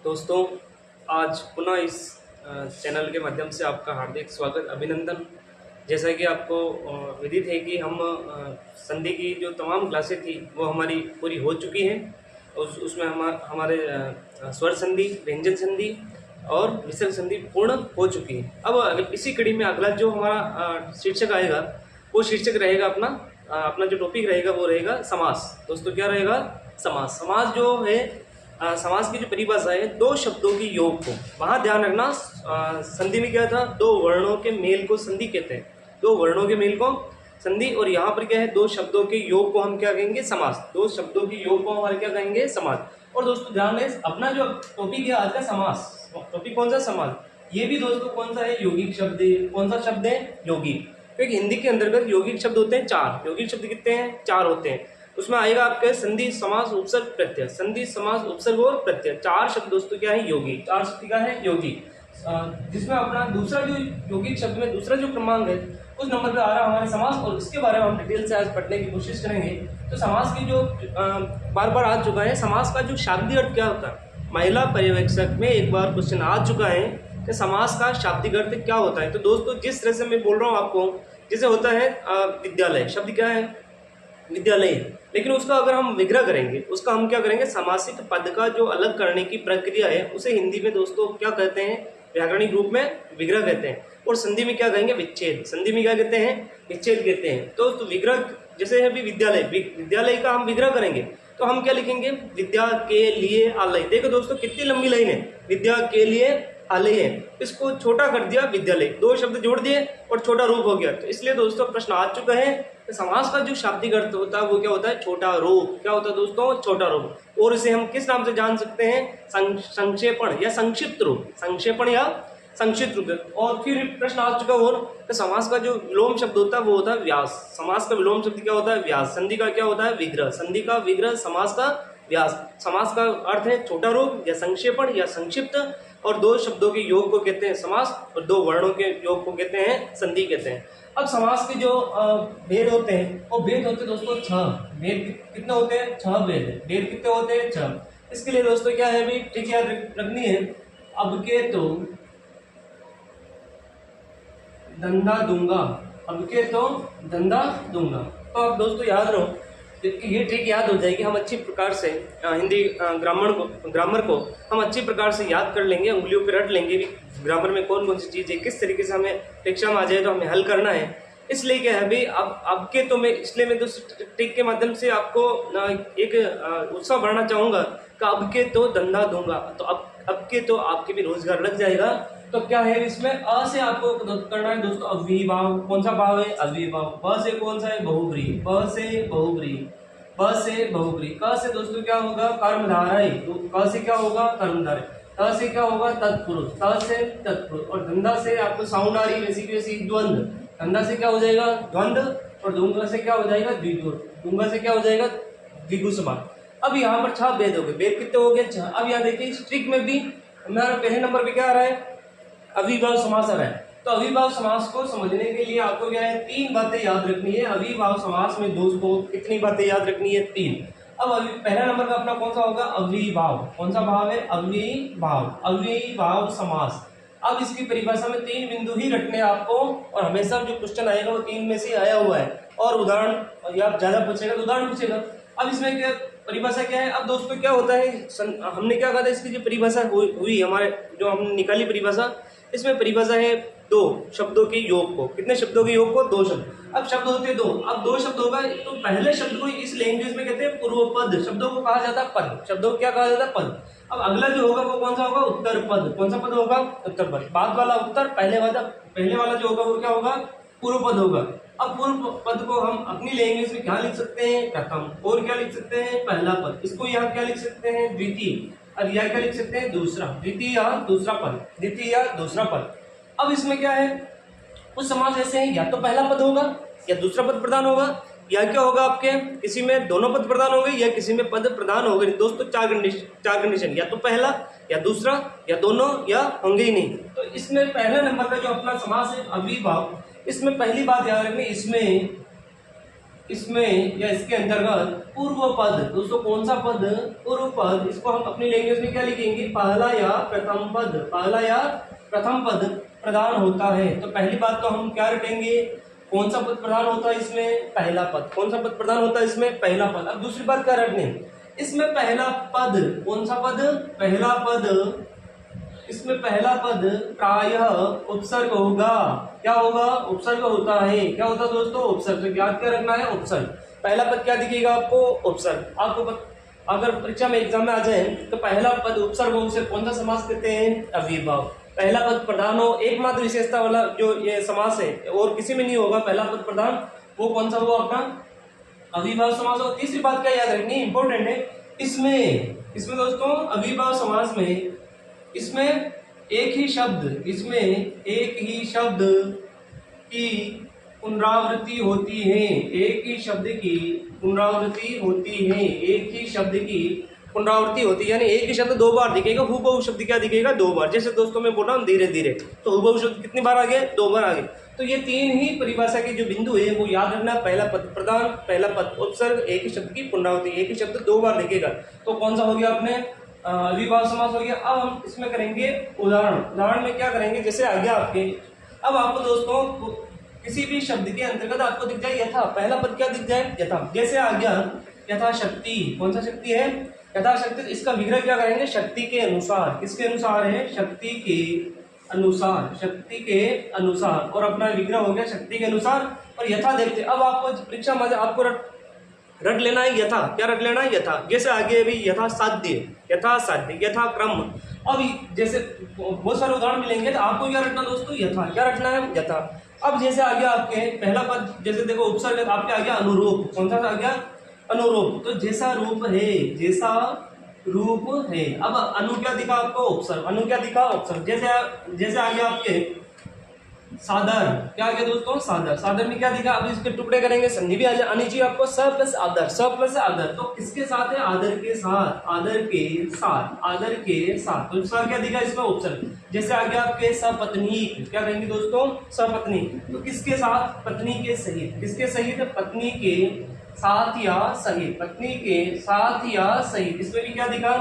दोस्तों, आज पुनः इस चैनल के माध्यम से आपका हार्दिक स्वागत अभिनंदन। जैसा कि आपको विदित है कि हम संधि की जो तमाम क्लासें थी वो हमारी पूरी हो चुकी हैं। उसमें हमारे स्वर संधि, व्यंजन संधि और विसर्ग संधि पूर्ण हो चुकी है। अब इसी कड़ी में अगला जो हमारा शीर्षक आएगा वो शीर्षक रहेगा अपना जो टॉपिक रहेगा वो रहेगा समास। दोस्तों, क्या रहेगा? समास। समास जो है समास की जो परिभाषा है दो शब्दों के योग को, वहाँ ध्यान रखना। संधि में क्या था? दो वर्णों के मेल को संधि कहते हैं। दो वर्णों के मेल को संधि। और यहाँ पर क्या है? दो शब्दों के योग को हम क्या कहेंगे? समास। दो शब्दों के योग को हमारे क्या कहेंगे? समास। और दोस्तों ध्यान दें, अपना जो टॉपिक है आज का समास। टॉपिक कौन सा? समास। ये भी दोस्तों कौन सा है? यौगिक शब्द है। कौन सा शब्द है? यौगिक। क्योंकि हिंदी के अंतर्गत यौगिक शब्द होते हैं 4। यौगिक शब्द कितने हैं? 4 होते हैं। उसमें आएगा आपके संधि, समास, उपसर्ग, प्रत्यय। संधि, समास, उपसर्ग और प्रत्यय, 4 शब्द दोस्तों क्या है? योगी। 4 शब्द क्या है? योगी। जिसमें अपना दूसरा जो यौगिक शब्द में दूसरा जो क्रमांक है उस नंबर पे आ रहा है हमारे समास। और इसके बारे में हम डिटेल से आज पढ़ने की कोशिश करेंगे। तो समास की जो बार बार आ चुका है, समास का जो शाब्दिक अर्थ क्या होता है? महिला पर्यवेक्षक में एक बार क्वेश्चन आ चुका है कि समास का शाब्दिक अर्थ क्या होता है। तो दोस्तों, जिस तरह से मैं बोल रहा हूँ आपको, जैसे होता है विद्यालय। शब्द क्या है? विद्यालय। लेकिन उसका अगर हम विग्रह करेंगे, उसका हम क्या करेंगे? समासित पद का जो अलग करने की प्रक्रिया है उसे हिंदी में दोस्तों क्या कहते हैं? व्याकरणिक रूप में विग्रह कहते हैं। और संधि में क्या कहेंगे? विच्छेद। संधि में क्या कहते हैं? विच्छेद कहते हैं। तो विग्रह जैसे है भी विद्यालय, विद्यालय का हम विग्रह करेंगे तो हम क्या लिखेंगे? विद्या के लिए आलय। देखो दोस्तों, कितनी लंबी लाइन है। विद्या के लिए आलय है, इसको छोटा कर दिया विद्यालय, 2 शब्द जोड़ दिए और छोटा रूप हो गया। तो इसलिए दोस्तों प्रश्न आ चुका है कि समास का जो शाब्दिक अर्थ होता है वो क्या होता है? छोटा रूप। क्या होता है दोस्तों? छोटा रूप। और इसे हम किस नाम से जान सकते हैं? संक्षेपण या संक्षिप्त रूप। संक्षेपण या संक्षिप्त रूप। और फिर प्रश्न आ चुका और कि समास का जो विलोम शब्द होता है वो होता है व्यास। समास का विलोम शब्द क्या होता है? व्यास। संधि का क्या होता है? विग्रह। संधि का विग्रह, समास का व्यास। समास का अर्थ है छोटा रूप या संक्षेपण या संक्षिप्त। और 2 शब्दों के योग को कहते हैं समास और 2 वर्णों के योग को कहते हैं संधि कहते हैं। अब समास के जो भेद होते हैं वो भेद होते हैं दोस्तों 6 भेद। कितने होते हैं? 6 भेद। भेद कितने होते हैं? 6। इसके लिए दोस्तों क्या है भी ठीक याद रखनी है। अब के तो धंधा दूंगा। अब के तो धंधा दूंगा। तो अब दोस्तों याद रहो, ये ट्रिक याद हो जाएगी। हम अच्छी प्रकार से हिंदी ग्रामर को हम अच्छी प्रकार से याद कर लेंगे, उंगलियों पर रट लेंगे भी ग्रामर में कौन कौन सी चीज़ है, किस तरीके से हमें परीक्षा में आ जाए तो हमें हल करना है। इसलिए क्या है भाई, अब के तो मैं इसलिए मैं दोस्तों ट्रिक के माध्यम से आपको एक उत्साह बढ़ाना चाहूँगा कि अब के तो धंधा दूंगा। तो अब के तो आपके भी रोजगार लग जाएगा। तो क्या है इसमें? अ से आपको करना है दोस्तों अव्ययीभाव। कौन सा भाव है? अव्ययीभाव। ब से कौन सा है? बहुब्रीहि। ब से बहुब्रीहि। ब से बहुब्रीहि। क से दोस्तों क्या होगा? कर्मधारय। तो क से क्या होगा? कर्मधारय। त से क्या होगा? तत्पुरुष। त से तत्पुरुष। और धंधा से आपको साउंड आ रही वैसी की वैसी द्वंद्व। धंधा से क्या हो जाएगा? द्वंद्व। और दूंगा से क्या हो जाएगा? द्विगु। दूंगा से क्या हो जाएगा? द्विगु समान। अब यहाँ पर 6 भेद हो गए। भेद कितने हो गए? 6। अब यहाँ देखिए इस ट्रिक में भी हमारा पहले नंबर पे क्या आ रहा है? अविभाव समास आ रहा है। तो अविभाव समास को समझने के लिए आपको क्या है? 3 बातें याद रखनी है। अविभाव समास में दोस्तों कितनी बातें याद रखनी है? 3। अब पहला नंबर का अपना कौन सा होगा? अव्ययीभाव। कौन सा भाव है? अव्ययीभाव। अव्ययीभाव समास। अब इसकी परिभाषा में 3 बिंदु ही रखने आपको, और हमेशा जो क्वेश्चन आएगा वो 3 में से आया हुआ है। और उदाहरण या ज्यादा पूछेगा तो उदाहरण पूछेगा। अब इसमें क्या परिभाषा क्या है? अब दोस्तों क्या होता है, हमने क्या कहा था इसकी जो परिभाषा हुई हमारे जो हमने निकाली परिभाषा, इसमें परिभाषा है 2 शब्दों के योग को। कितने शब्दों के योग को? 2 शब्द। अब शब्द होते हैं 2। अब 2 शब्द होगा तो पहले शब्द को इस लैंग्वेज में कहते हैं पूर्व पद। शब्दों को कहा जाता है पद। शब्दों को क्या कहा जाता है? पद। अब अगला जो होगा वो कौन सा होगा? उत्तर पद। कौन सा पद होगा? उत्तर पद। बाद वाला उत्तर, पहले वाला जो होगा वो क्या होगा? पूर्व पद होगा। अब पूर्व पद को हम अपनी लैंग्वेज में क्या लिख सकते हैं? प्रथम। और क्या लिख सकते हैं? पहला पद। इसको यहाँ क्या लिख सकते हैं? द्वितीय। और यह क्या लिख सकते हैं? दूसरा। द्वितीय या दूसरा पद। द्वितीय या दूसरा पद। अब इसमें क्या है, कुछ समास ऐसे हैं या तो पहला पद होगा या दूसरा पद प्रदान होगा, या क्या होगा आपके किसी में दोनों पद प्रदान होंगे या किसी में पद प्रदान होंगे। दोस्तों 4 कंडीशन, या तो पहला या दूसरा या दोनों या होंगे ही नहीं। तो इसमें पहले नंबर का जो अपना समास है अव्ययीभाव, इसमें पहली बात याद रखनी, इसमें इसमें या इसके अंतर्गत पूर्व पद, दोस्तों कौन सा पद? पूर्व पद। इसको हम अपनी लैंग्वेज में क्या लिखेंगे? पहला या प्रथम पद, पहला या प्रथम पद प्रदान होता है। तो पहली बात तो हम क्या रटेंगे? कौन सा पद प्रदान होता है इसमें? पहला पद। कौन सा पद प्रदान होता है इसमें? पहला पद। अब दूसरी बात क्या रटने? इसमें पहला पद, कौन सा पद? पहला पद। इसमें पहला पद प्रायः उपसर्ग होगा। क्या होगा? उपसर्ग होता है। क्या होता है दोस्तों? उपसर्ग। याद क्या रखना है? उपसर्ग। पहला पद क्या दिखेगा आपको? उपसर्ग। आपको अगर परीक्षा में एग्जाम में आ जाए तो पहला पद उपसर्ग हो, उसे कौन सा समास कहते हैं? अविभाव। पहला पद प्रधान हो, एकमात्र विशेषता वाला जो ये समास है और किसी में नहीं होगा पहला पद प्रधान, वो कौन सा हुआ अपना? अविभाव समास हो। तीसरी बात क्या याद रखनी इंपॉर्टेंट है, इसमें दोस्तों अविभाव समास में इसमें एक ही शब्द की पुनरावृत्ति होती है। एक ही शब्द की पुनरावृत्ति होती है। एक ही शब्द की पुनरावृत्ति होती है, यानी एक ही शब्द दो बार दिखेगा। हुबहू शब्द क्या दिखेगा? दो बार। जैसे दोस्तों मैं बोल रहा हूँ धीरे धीरे, तो हुबहू शब्द कितनी बार आ गए? दो बार आ गए। तो ये तीन ही परिभाषा के जो बिंदु है वो याद रखना। पहला पद प्रधान, पहला पद उपसर्ग, एक ही शब्द की पुनरावृत्ति, एक ही शब्द दो बार दिखेगा। तो कौन सा हो गया अपने? अविभाव समास हो गया। अब हम इसमें करेंगे उदाहरण में क्या करेंगे? जैसे आ गया आपके, अब आपको दोस्तों किसी भी शब्द के अंतर्गत आपको दिख जाए यथा, पहला पद क्या दिख जाए? यथा। जैसे आ गया यथाशक्ति, कौन सा शक्ति है? यथाशक्ति। इसका विग्रह क्या करेंगे? शक्ति के अनुसार। किसके अनुसार है? शक्ति के अनुसार। शक्ति के अनुसार। और अपना विग्रह हो गया शक्ति के अनुसार। और यथा देखते, अब आपको परीक्षा में आपको रट लेना है यथा। क्या रट लेना है? यथा। जैसे आगे अभी यथा साध्य, यथा क्रम। अब जैसे बहुत सारे उदाहरण मिलेंगे तो आपको क्या रटना दोस्तों? यथा। क्या रटना है? यथा। अब जैसे आ गया आपके पहला पद, जैसे देखो उपसर्ग आपके आ गया अनुरूप। कौन सा आ गया? अनुरूप। तो जैसा रूप है, जैसा रूप है। अब अनु क्या दिखा आपको? उपसर्ग। अनु क्या दिखा? उपसर्ग। जैसे आ गया आपके सादर। क्या आ गया दोस्तों? सादर। सादर में क्या दिखा? अब इसके टुकड़े करेंगे, संधि भी आनी चाहिए आपको। स प्लस आदर, स प्लस आदर। तो किसके साथ है? आदर के साथ, आदर के साथ, आदर के साथ। तो इसका क्या दिखा? इसमें उपसर्ग। जैसे आ गया आपके सपत्नी। क्या कहेंगे दोस्तों? सपत्नी। तो किसके साथ? पत्नी के सहित। किसके सहित? पत्नी के साथ या सहित। पत्नी के साथ या सहित। इसमें भी क्या दिखा?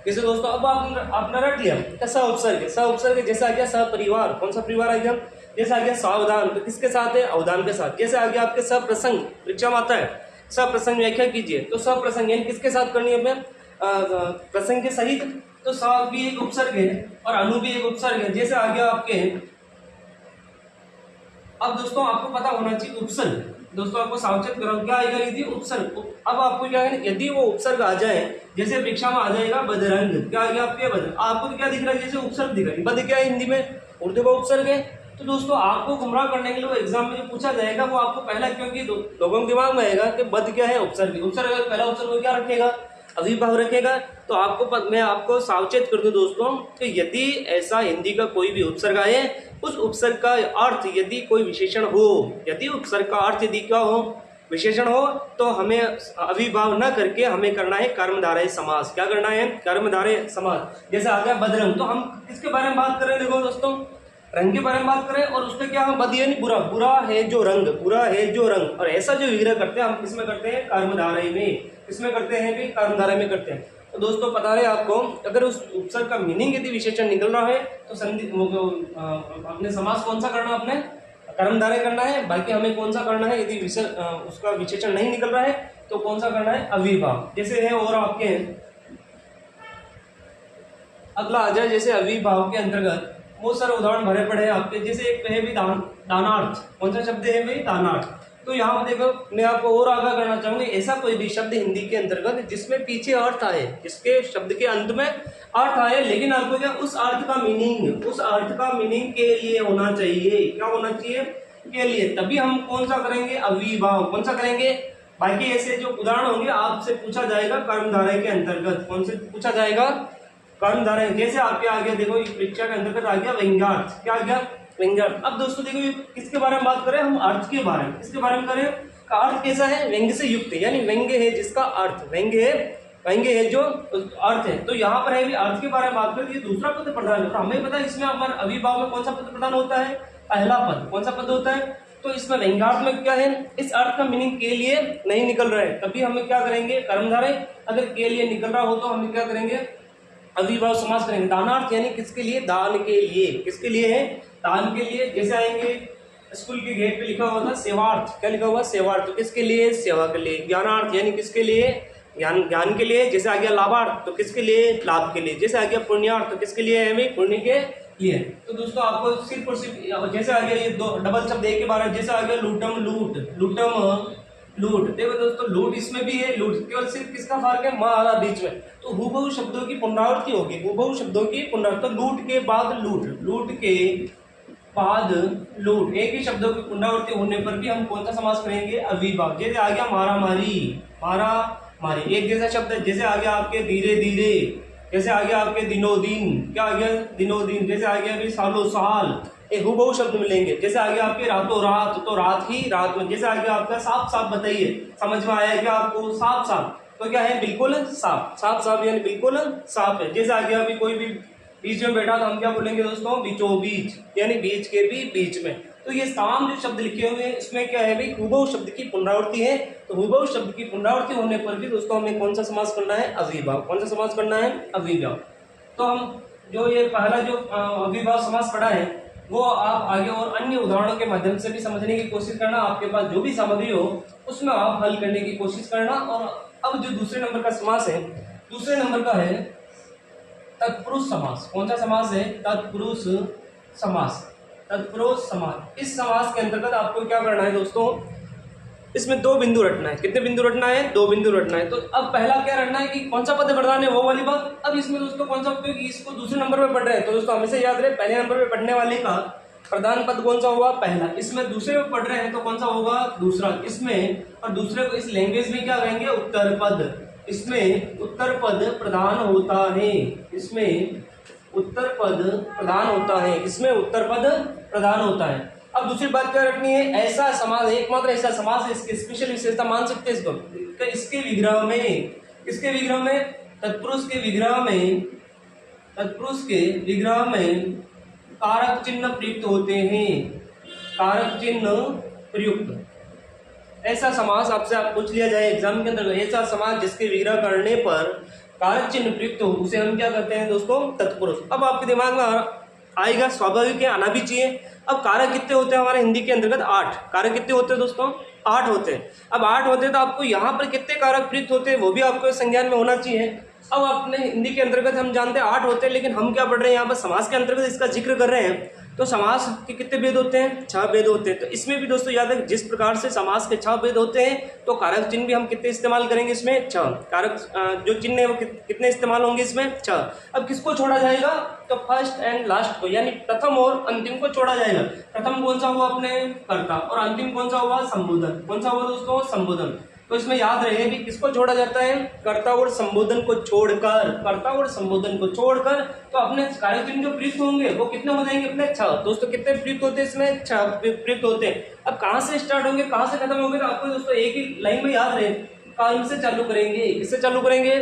जैसे दोस्तों अब आपने रट लिया स उपसर्ग। स उपसर्ग जैसे आ गया सपरिवार। कौन सा परिवार आ गया? जैसे आ गया सावधान। तो किसके साथ है? अवधान के साथ। जैसे आ गया आपके सप्रसंग, परीक्षा में आता है सप्रसंग, व्याख्या कीजिए। तो सप्रसंग यानी किसके साथ करनी है? प्रसंग के सहित। तो स भी एक उपसर्ग है और अनु भी एक उपसर्ग है। जैसे आ गया आपके, अब दोस्तों आपको पता होना चाहिए उपसर्ग। दोस्तों आपको सावचेत करो, क्या आएगा? यदि उपसर्ग। अब आपको क्या है? यदि वो उपसर्ग आ जाए, जैसे परीक्षा में आ जाएगा बदरंग। क्या आ गया आपके? बद। आपको क्या दिख रहा है? जैसे उपसर्ग दिख रहा है। बद क्या है? हिंदी में उर्दू का उपसर्ग है। तो दोस्तों आपको गुमराह करने के लिए वो एग्जाम में जो पूछा जाएगा वो आपको पहला, क्योंकि लोगों के दिमाग में आएगा कि बद क्या है? उपसर्ग। उपसर्ग अगर पहला उपसर्ग वो क्या रखेगा? अविभाव रखेगा। तो आपको मैं आपको सावचेत कर दूं दोस्तों कि यदि ऐसा हिंदी का कोई भी उपसर्ग आए, उस उपसर्ग का अर्थ यदि कोई विशेषण हो, यदि उपसर्ग का अर्थ यदि क्या हो? विशेषण हो, तो हमें अविभाव न करके हमें करना है कर्मधारय समास। क्या करना है? कर्मधारय समास। जैसे आ गया बदरंग, तो हम किसके बारे में बात करें? देखो दोस्तों रंग के बारे में बात करें, और उसमें क्या हम बद यानी बुरा, बुरा है जो रंग, बुरा है जो रंग। और ऐसा जो विग्रह करते हैं हम किसमें करते हैं? कर्मधारय में। किसमें करते हैं? भी कर्मधारय में करते हैं। तो दोस्तों पता रहे आपको, अगर उस उपसर्ग का मीनिंग यदि विशेषण निकल रहा है तो संधि अपने समास कौन सा करना? अपने कर्मधारय करना है। बाकी हमें कौन सा करना है? यदि उसका विशेषण नहीं निकल रहा है तो कौन सा करना है? अविभाव। जैसे है और आपके अगला आ जाए, जैसे अविभाव के अंतर्गत बहुत सारे उदाहरण भरे पड़े हैं आपके। जैसे एक है भी दानार्थ। कौन सा शब्द है भाई? दानार्थ। तो यहाँ पर देखो मैं आपको और आगाह करना चाहूंगा, ऐसा कोई भी शब्द हिंदी के अंतर्गत जिसमें पीछे अर्थ आए, जिसके शब्द के अंत में अर्थ आए, लेकिन आपको क्या उस अर्थ का मीनिंग के लिए होना चाहिए। क्या होना चाहिए? के लिए। तभी हम कौन सा करेंगे? अविभाव। कौन सा करेंगे? बाकी ऐसे जो उदाहरण होंगे आपसे पूछा जाएगा कर्मधारय के अंतर्गत। कौन से पूछा जाएगा? कर्मधारय। जैसे आपके आ गया देखो परीक्षा के अंतर्गत आ गया व्यंग्यार्थ। क्या आ गया? व्यंग्यार्थ। अब दोस्तों देखो किसके बारे में बात करें? हम अर्थ के बारे में। किसके बारे में करें? का अर्थ कैसा है? व्यंग्य से युक्त है, यानी व्यंग्य है जिसका अर्थ व्यंग्य है जो अर्थ है। तो यहाँ पर है भी अर्थ के बारे में बात करें। ये दूसरा पद प्रधान है। तो हमें पता है इसमें हमारे अविभाव में कौन सा पद प्रधान होता है? पहला पद। कौन सा पद होता है? तो तो इसमें व्यंग्यार्थ में क्या है, इस अर्थ का मीनिंग के लिए नहीं निकल रहा है, तभी हमें क्या करेंगे, कर्मधारय। अगर के लिए निकल रहा हो तो हम क्या करेंगे, अविभाव समास करेंगे। दानार्थ यानी किसके लिए, दान के लिए। किसके लिए है, दान के लिए। जैसे आएंगे स्कूल के गेट पे लिखा हुआ था सेवार्थ, क्या लिखा हुआ, सेवार्थ, तो किसके लिए, सेवा के लिए। ज्ञानार्थ यानी किसके लिए, ज्ञान के लिए। जैसे आ गया लाभार्थ तो किसके लिए, लाभ के लिए। जैसे आ गया पुण्यार्थ तो किसके लिए है, हमें पुण्य के लिए। तो दोस्तों आपको सिर्फ और सिर्फ जैसे आ गया ये दो डबल शब्द एक के बारे में, जैसे आ गया लूटम लूट, लूटम लूट। देखो दोस्तों लूट इसमें भी है, लूट केवल सिर्फ किसका फर्क है, माँ आला बीच में। तो हुबहू शब्दों की पुनरावृत्ति होगी, हुबहू शब्दों की पुनरावृत्ति। तो लूट के बाद लूट, लूट के बाद लूट, एक ही शब्दों की पुनरावृत्ति होने पर भी हम कौन सा समास करेंगे, अविभाव। जैसे आ गया मारा मारी, मारा मारी एक जैसा शब्द है। जैसे आ गया आपके धीरे धीरे, जैसे आ गया आपके दिनों दिन, क्या आ गया, दिनों दिन। जैसे आ गया अभी सालों साल, एक हुबहू शब्द मिलेंगे। जैसे आ गया आपके रातों रात, तो रात ही रात में। जैसे आ गया आपका साफ साफ, बताइए समझ में आया क्या आपको, साफ साफ, तो क्या है, बिल्कुल साफ, साफ साफ यानी बिल्कुल साफ है। जैसे आ गया अभी कोई भी बीच में बैठा तो हम क्या बोलेंगे दोस्तों, बीचों बीच, यानी बीच के भी बीच में। तो ये तमाम जो शब्द लिखे हुए हैं इसमें क्या है भाई, हुबहू शब्द की पुनरावृत्ति है। तो हुबहू शब्द की पुनरावृत्ति होने पर भी दोस्तों हमें कौन सा समास करना है, अविभाव। कौन सा समास करना है, अविभाव। तो हम जो ये पहला जो अविभाव समास पढ़ा है वो आप आगे और अन्य उदाहरणों के माध्यम से भी समझने की कोशिश करना। आपके पास जो भी सामग्री हो उसमें आप हल करने की कोशिश करना। और अब जो दूसरे नंबर का समास है, दूसरे नंबर का है तत्पुरुष समास। कौन सा समास है, तत्पुरुष समास, तत्पुरुष समास। इस समास के अंतर्गत आपको क्या करना है दोस्तों, इसमें दो बिंदु रटना है। कितने बिंदु रटना है, दो बिंदु रटना है। तो अब पहला क्या रटना है कि कौन सा पद प्रधान है, वो वाली बात। अब इसमें दोस्तों कौन सा, क्योंकि इसको दूसरे नंबर पे पढ़ रहे हैं तो दोस्तों हमेशा याद रहे, पहले नंबर पे पढ़ने वाले का प्रधान पद कौन सा हुआ, पहला। इसमें दूसरे में पढ़ रहे हैं तो कौन सा होगा, दूसरा। इसमें और दूसरे को इस लैंग्वेज में क्या कहेंगे, उत्तर पद। इसमें उत्तर पद प्रधान होता है, इसमें उत्तर पद प्रधान होता है, इसमें उत्तर पद प्रधान होता है। अब दूसरी बात क्या रखनी है, ऐसा समास, एकमात्र ऐसा समास है, इसकी स्पेशल विशेषता मान सकते हैं इसको, तो इसके विग्रह में, किसके विग्रह में, तत्पुरुष के विग्रह में, तत्पुरुष के विग्रह में कारक चिन्ह प्रयुक्त होते हैं, कारक चिन्ह प्रयुक्त। ऐसा समास आपसे आप पूछ लिया जाए एग्जाम के अंदर, ऐसा समास जिसके विग्रह करने पर कारक चिन्ह प्रयुक्त हो उसे हम क्या कहते हैं दोस्तों, तत्पुरुष। अब आपके दिमाग में आएगा, स्वाभाविक है, आना भी चाहिए। अब कारक कितने होते हैं हमारे हिंदी के अंतर्गत, 8 कारक कितने होते हैं दोस्तों, 8 होते हैं। अब 8 होते हैं तो आपको यहाँ पर कितने कारक प्रयुक्त होते हैं वो भी आपको संज्ञान में होना चाहिए। अब आपने हिंदी के अंतर्गत हम जानते हैं 8 होते हैं, लेकिन हम क्या पढ़ रहे हैं यहाँ पर समास के अंतर्गत इसका जिक्र कर रहे हैं। तो समास के कितने भेद होते हैं, 6 भेद होते हैं। तो इसमें भी दोस्तों याद है, जिस प्रकार से समास के 6 भेद होते हैं तो कारक चिन्ह भी हम कितने इस्तेमाल करेंगे इसमें, 6 कारक जो चिन्ह है वो कितने इस्तेमाल होंगे इसमें, 6। अब किसको छोड़ा जाएगा, तो फर्स्ट एंड लास्ट को, यानी प्रथम और अंतिम को छोड़ा जाएगा। प्रथम कौन सा हुआ अपने, कर्ता, और अंतिम कौन सा हुआ, संबोधन। कौन सा हुआ दोस्तों, संबोधन। तो इसमें याद रहे कि किसको छोड़ा जाता है, कर्ता और संबोधन को छोड़कर, कर्ता और संबोधन को छोड़कर। तो अपने कारक चिन्ह जो प्रयुक्त होंगे वो कितने हो जाएंगे अपने, 6। दोस्तों कितने प्रयुक्त होते हैं इसमें, 6 प्रयुक्त होते हैं। अब कहाँ से स्टार्ट होंगे, कहाँ से खत्म होंगे, तो आपको दोस्तों एक ही लाइन में याद रहे, कर्म से चालू करेंगे। किससे चालू करेंगे,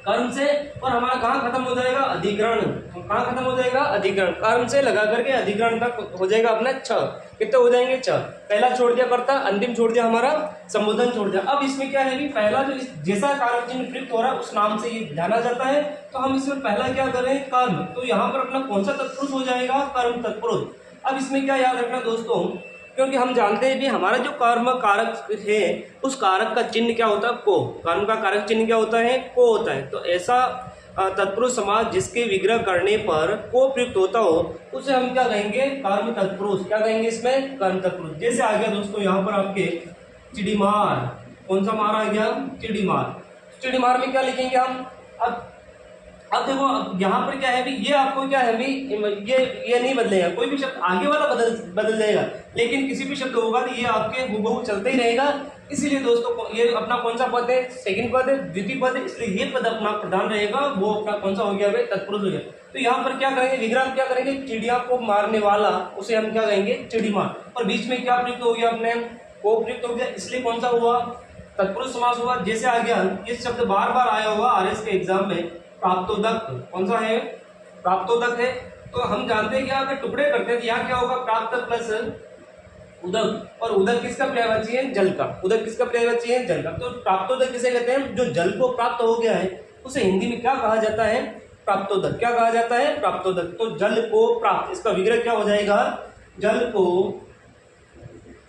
कर्म से, और हमारा कहाँ खत्म हो जाएगा, अधिकरण। कहाँ खत्म हो जाएगा, अधिकरण। कर्म से लगा करके अधिकरण तक हो जाएगा अपना 6। कितने हो जाएंगे, 6। पहला छोड़ दिया कर्ता, अंतिम छोड़ दिया हमारा संबोधन छोड़ दिया। अब इसमें क्या है कि पहला जो जैसा कारक चिन्ह प्रयुक्त हो रहा है उस नाम से ये जाना जाता है। तो हम इसमें पहला क्या कर रहे हैं, कर्म। तो यहाँ पर अपना कौन सा तत्पुरुष हो जाएगा, कर्म तत्पुरुष। अब इसमें क्या याद रखना दोस्तों, क्योंकि हम जानते हैं भी हमारा जो कर्म कारक है उस कारक का चिन्ह क्या होता है, को। कर्म का कारक चिन्ह क्या होता है, को होता है। तो ऐसा तत्पुरुष समास जिसके विग्रह करने पर को प्रयुक्त होता हो उसे हम क्या कहेंगे, कर्म तत्पुरुष। क्या कहेंगे इसमें, कर्म तत्पुरुष। जैसे आ गया दोस्तों यहाँ पर आपके चिड़ीमार, कौन सा मार आ गया, चिड़ीमार। चिड़ीमार में क्या लिखेंगे हम, अब देखो यहाँ पर क्या है भी, ये आपको क्या है भी, ये नहीं बदलेगा, कोई भी शब्द आगे वाला बदल जाएगा, लेकिन किसी भी शब्द होगा तो ये आपके हुबहू चलते ही रहेगा। इसीलिए दोस्तों ये अपना कौन सा पद है, सेकंड पद है, द्वितीय पद है, इसलिए ये पद अपना प्रधान रहेगा, वो अपना कौन सा हो गया भाई, तत्पुरुष हो गया। तो यहाँ पर क्या करेंगे, विग्रह क्या करेंगे, चिड़िया को मारने वाला, उसे हम क्या कहेंगे, चिड़ीमार। और बीच में क्या प्रयुक्त हो गया अपने, को प्रयुक्त हो गया, इसलिए कौन सा हुआ, तत्पुरुष समास हुआ। जैसे आ गया ये शब्द बार बार आया हुआ RS के एग्जाम में, प्राप्तोदक। कौन सा है, प्राप्तोदक है। तो हम जानते हैं कि अगर टुकड़े करते हैं तो यहाँ क्या होगा, प्राप्त प्लस उदक, और उदक किसका पर्यायवाची है? जल का। उदक किसका पर्यायवाची है? जल का। तो प्राप्तोदक किसे कहते हैं? जो जल को प्राप्त हो गया है उसे हिंदी में क्या कहा जाता है? प्राप्तोदक। क्या कहा जाता है? प्राप्तोदक। तो जल को प्राप्त, इसका विग्रह क्या हो जाएगा? जल को,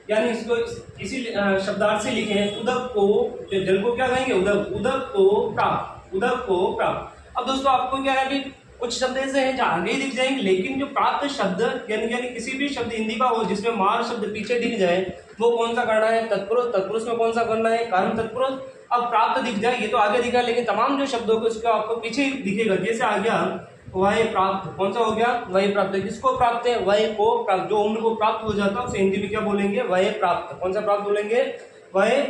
यानी इसको इसी शब्दार्थ से लिखें, उदक को, जल को क्या कहेंगे? उदक। उदक को प्राप्त, उदक को प्राप्त। अब दोस्तों आपको क्या है कि कुछ शब्द ऐसे हैं जो आगे ही दिख जाएंगे, लेकिन जो प्राप्त शब्द यानी किसी भी शब्द हिंदी का हो जिसमें मार शब्द पीछे दिख जाए, वो कौन सा करना है? तत्पुरुष। तत्पुरुष में कौन सा करना है? कर्म तत्पुरुष। अब प्राप्त दिख जाए, ये तो आगे दिखा, लेकिन तमाम जो शब्दों को इसका आपको पीछे ही दिखेगा। जैसे आ गया वह प्राप्त, कौन सा हो गया? वह प्राप्त। किसको प्राप्त है? वह को प्राप्त। जो उम्र को प्राप्त हो जाता है उसे हिंदी में क्या बोलेंगे? वह प्राप्त। कौन सा प्राप्त बोलेंगे? वह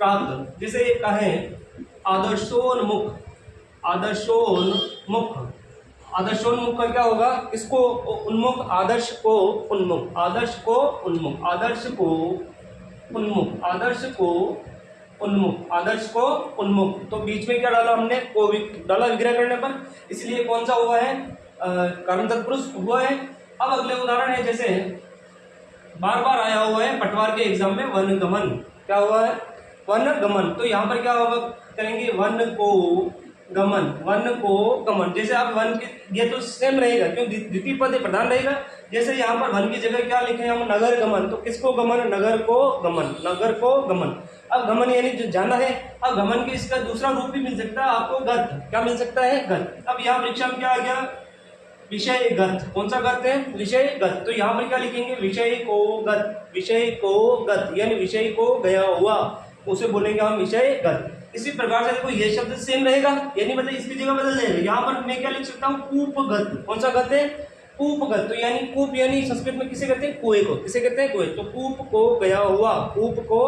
प्राप्त। जैसे ये कहे आदर्शोन्मुख, आदर्शोन्मुख। आदर्शोन्मुख का क्या होगा? इसको उन्मुख, आदर्श को उन्मुख, आदर्श को उन्मुख, आदर्श को उन्मुख, आदर्श को उन्मुख, आदर्श को उन्मुख। तो बीच में क्या डाला हमने? को डाला विग्रह करने पर, इसलिए कौन सा हुआ है? कर्म तत्पुरुष हुआ है। अब अगले उदाहरण है, जैसे बार बार आया हुआ है पटवार के एग्जाम में, वनगमन। क्या हुआ है? वनगमन। तो यहाँ पर क्या होगा? करेंगे वन को गमन, वन को गमन। जैसे आप वन के, ये तो सेम रहेगा क्यों? द्वितीय पद प्रधान रहेगा। जैसे यहाँ पर वन की जगह क्या लिखे हम? नगर गमन। तो किसको गमन? नगर को गमन, नगर को गमन। अब गमन यानी जो जाना है। अब गमन के इसका दूसरा रूप भी मिल सकता है आपको, गत। क्या मिल सकता है? गत। अब यहाँ परीक्षा में क्या आ गया? विषय गत। कौन सा गत है? विषय गत। तो यहाँ पर क्या लिखेंगे? विषय को गत, विषय को गत, यानी विषय को गया हुआ, उसे बोलेंगे हम विषय गत। इसी प्रकार से देखो ये शब्द सेम रहेगा, यानी मतलब इसकी जगह बदल जाएगा। यहाँ पर मैं क्या लिख सकता हूँ? कूपगत। कौन सा गत है? कूपगत। तो यानी कूप यानी संस्कृत में किसे कहते हैं? कुएं को। किसे कहते हैं? कुएं। तो कूप को गया हुआ, कूप को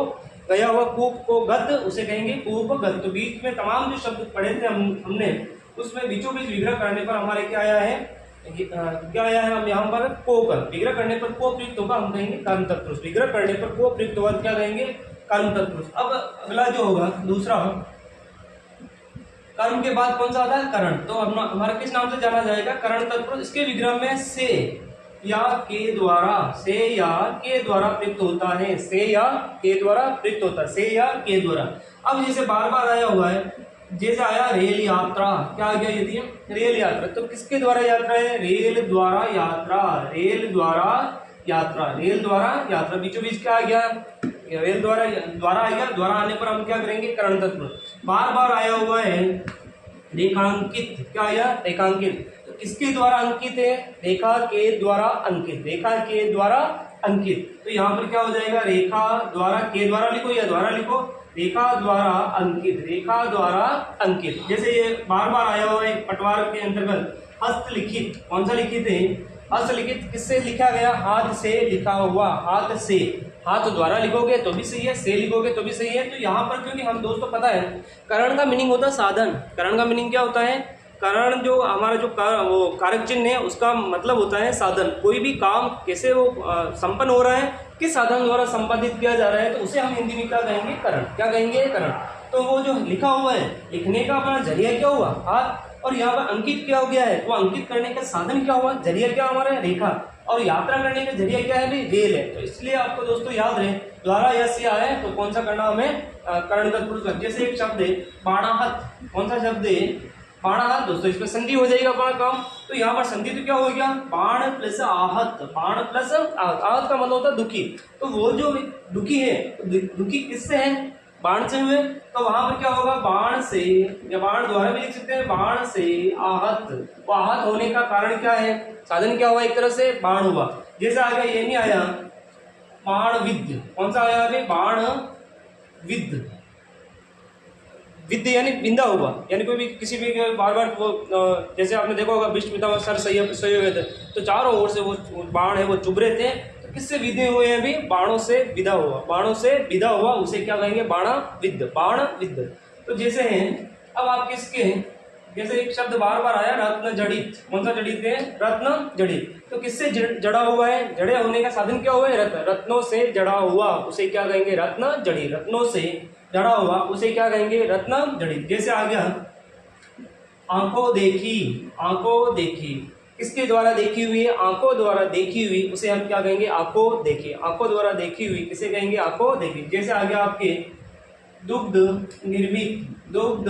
गया हुआ, कूप को गत, उसे कहेंगे कूपगत। तो बीच में तमाम जो शब्द पढ़े थे हमने, उसमें बीचों बीच विग्रह करने पर हमारे क्या आया है? क्या आया है? हम यहाँ पर को कर, विग्रह करने पर को प्रयुक्त होगा, हम कहेंगे कर्म तत्पुरुष। विग्रह करने पर को प्रयुक्त होगा, क्या कहेंगे? कर्म तत्पुरुष। अब अगला जो होगा दूसरा, कर्म के बाद कौन सा आता है? करण। तो हमारा किस नाम से जाना जाएगा? करण तत्पुरुष। इसके विग्रह में से या के द्वारा, से या के द्वारा प्रयुक्त होता है, से या के द्वारा प्रयुक्त होता है, से या के द्वारा। अब जैसे बार बार आया हुआ है, जैसे आया रेल यात्रा। क्या आ गया? यदि रेल यात्रा, तो किसके द्वारा यात्रा है? रेल द्वारा यात्रा, रेल द्वारा यात्रा, रेल द्वारा यात्रा। बीचों बीच क्या आ गया? रेल द्वारा आ गया। द्वारा आने पर हम क्या करेंगे? करण तत्पुरुष। बार बार आया हुआ है रेखांकित। क्या आया? रेखांकित। तो किसके द्वारा अंकित है? रेखा के द्वारा अंकित, रेखा के द्वारा अंकित। तो यहाँ पर क्या हो जाएगा? रेखा द्वारा, के द्वारा लिखो या द्वारा लिखो, रेखा द्वारा अंकित, रेखा द्वारा अंकित। जैसे ये बार बार आया हुआ है पटवार के अंतर्गत हस्तलिखित। कौन सा लिखित है? हस्तलिखित। किससे लिखा गया? हाथ से लिखा हुआ, हाथ से। हाथ द्वारा लिखोगे तो भी सही है, से लिखोगे तो भी सही है। तो यहाँ पर क्योंकि हम दोस्तों पता है करण का मीनिंग होता है साधन। करण का मीनिंग क्या होता है? करण जो हमारा जो वो कारक चिन्ह है उसका मतलब होता है साधन। कोई भी काम कैसे वो संपन्न हो रहा है, किस साधन द्वारा संपादित किया जा रहा है, तो उसे हम हिंदी में क्या कहेंगे? करण। क्या कहेंगे? करण। तो वो जो लिखा हुआ है, लिखने का अपना जरिया क्या हुआ? हाथ। और यहाँ पर अंकित क्या हो गया है? तो अंकित करने का साधन क्या हुआ? जरिया क्या हमारा? रेखा। और यात्रा करने का जरिया क्या है? रेल है। तो इसलिए आपको दोस्तों याद रहे, द्वारा यस्य आए तो कौन सा करना हमें? करण तत्पुरुष। जैसे एक शब्द है बाणाहत। कौन सा शब्द है? बाणाहत। दोस्तों इसमें संधि हो जाएगा अपना काम। तो यहाँ पर संधि तो क्या हो गया? बाण प्लस आहत, बाण प्लस आहत। आहत का मतलब होता है दुखी। तो वो जो दुखी है, दुखी किससे है? बाण से हुए। तो वहां पर क्या होगा? बाण से, या बाण द्वारा भी लिख सकते हैं, बाण से आहत। वो आहत होने का कारण क्या है? साधन क्या हुआ? एक तरह से बाण हुआ। जैसे आ गया, ये नहीं आया बाण विद्य। कौन सा आया अभी? बाण विद्य। विद्य यानी बिंदा हुआ, यानी कोई भी किसी भी बार बार वो जैसे आपने देखा होगा भीष्म पितामह सर सोए हुए थे, तो चारों ओर से वो बाण है वो चुभ रहे थे। तो किससे विदे हुए हैं? अभी बाणों से विदा हुआ, बाणों से विदा हुआ, उसे क्या कहेंगे? बाणा विद्य, बाण विद्य। तो जैसे हैं, अब आप किसके, जैसे एक शब्द बार बार आया रत्न जड़ित। कौन सा जड़ित है? रत्न जड़ित। तो किससे जड़ा हुआ है? जड़े होने का साधन क्या हुआ है? रत्न। रत्नों से जड़ा हुआ, उसे क्या कहेंगे? रत्न जड़ी। रत्नों से जड़ा हुआ, उसे क्या कहेंगे? रत्न जड़ित। जैसे आ गया आंखों देखी, आंखों देखी। किसके द्वारा देखी हुई है? आंखों द्वारा देखी हुई, उसे हम क्या कहेंगे? आंखों देखी। आंखों द्वारा देखी हुई किसे कहेंगे? आंखों देखी। जैसे आ गया आपके दुग्ध निर्मित, दुग्ध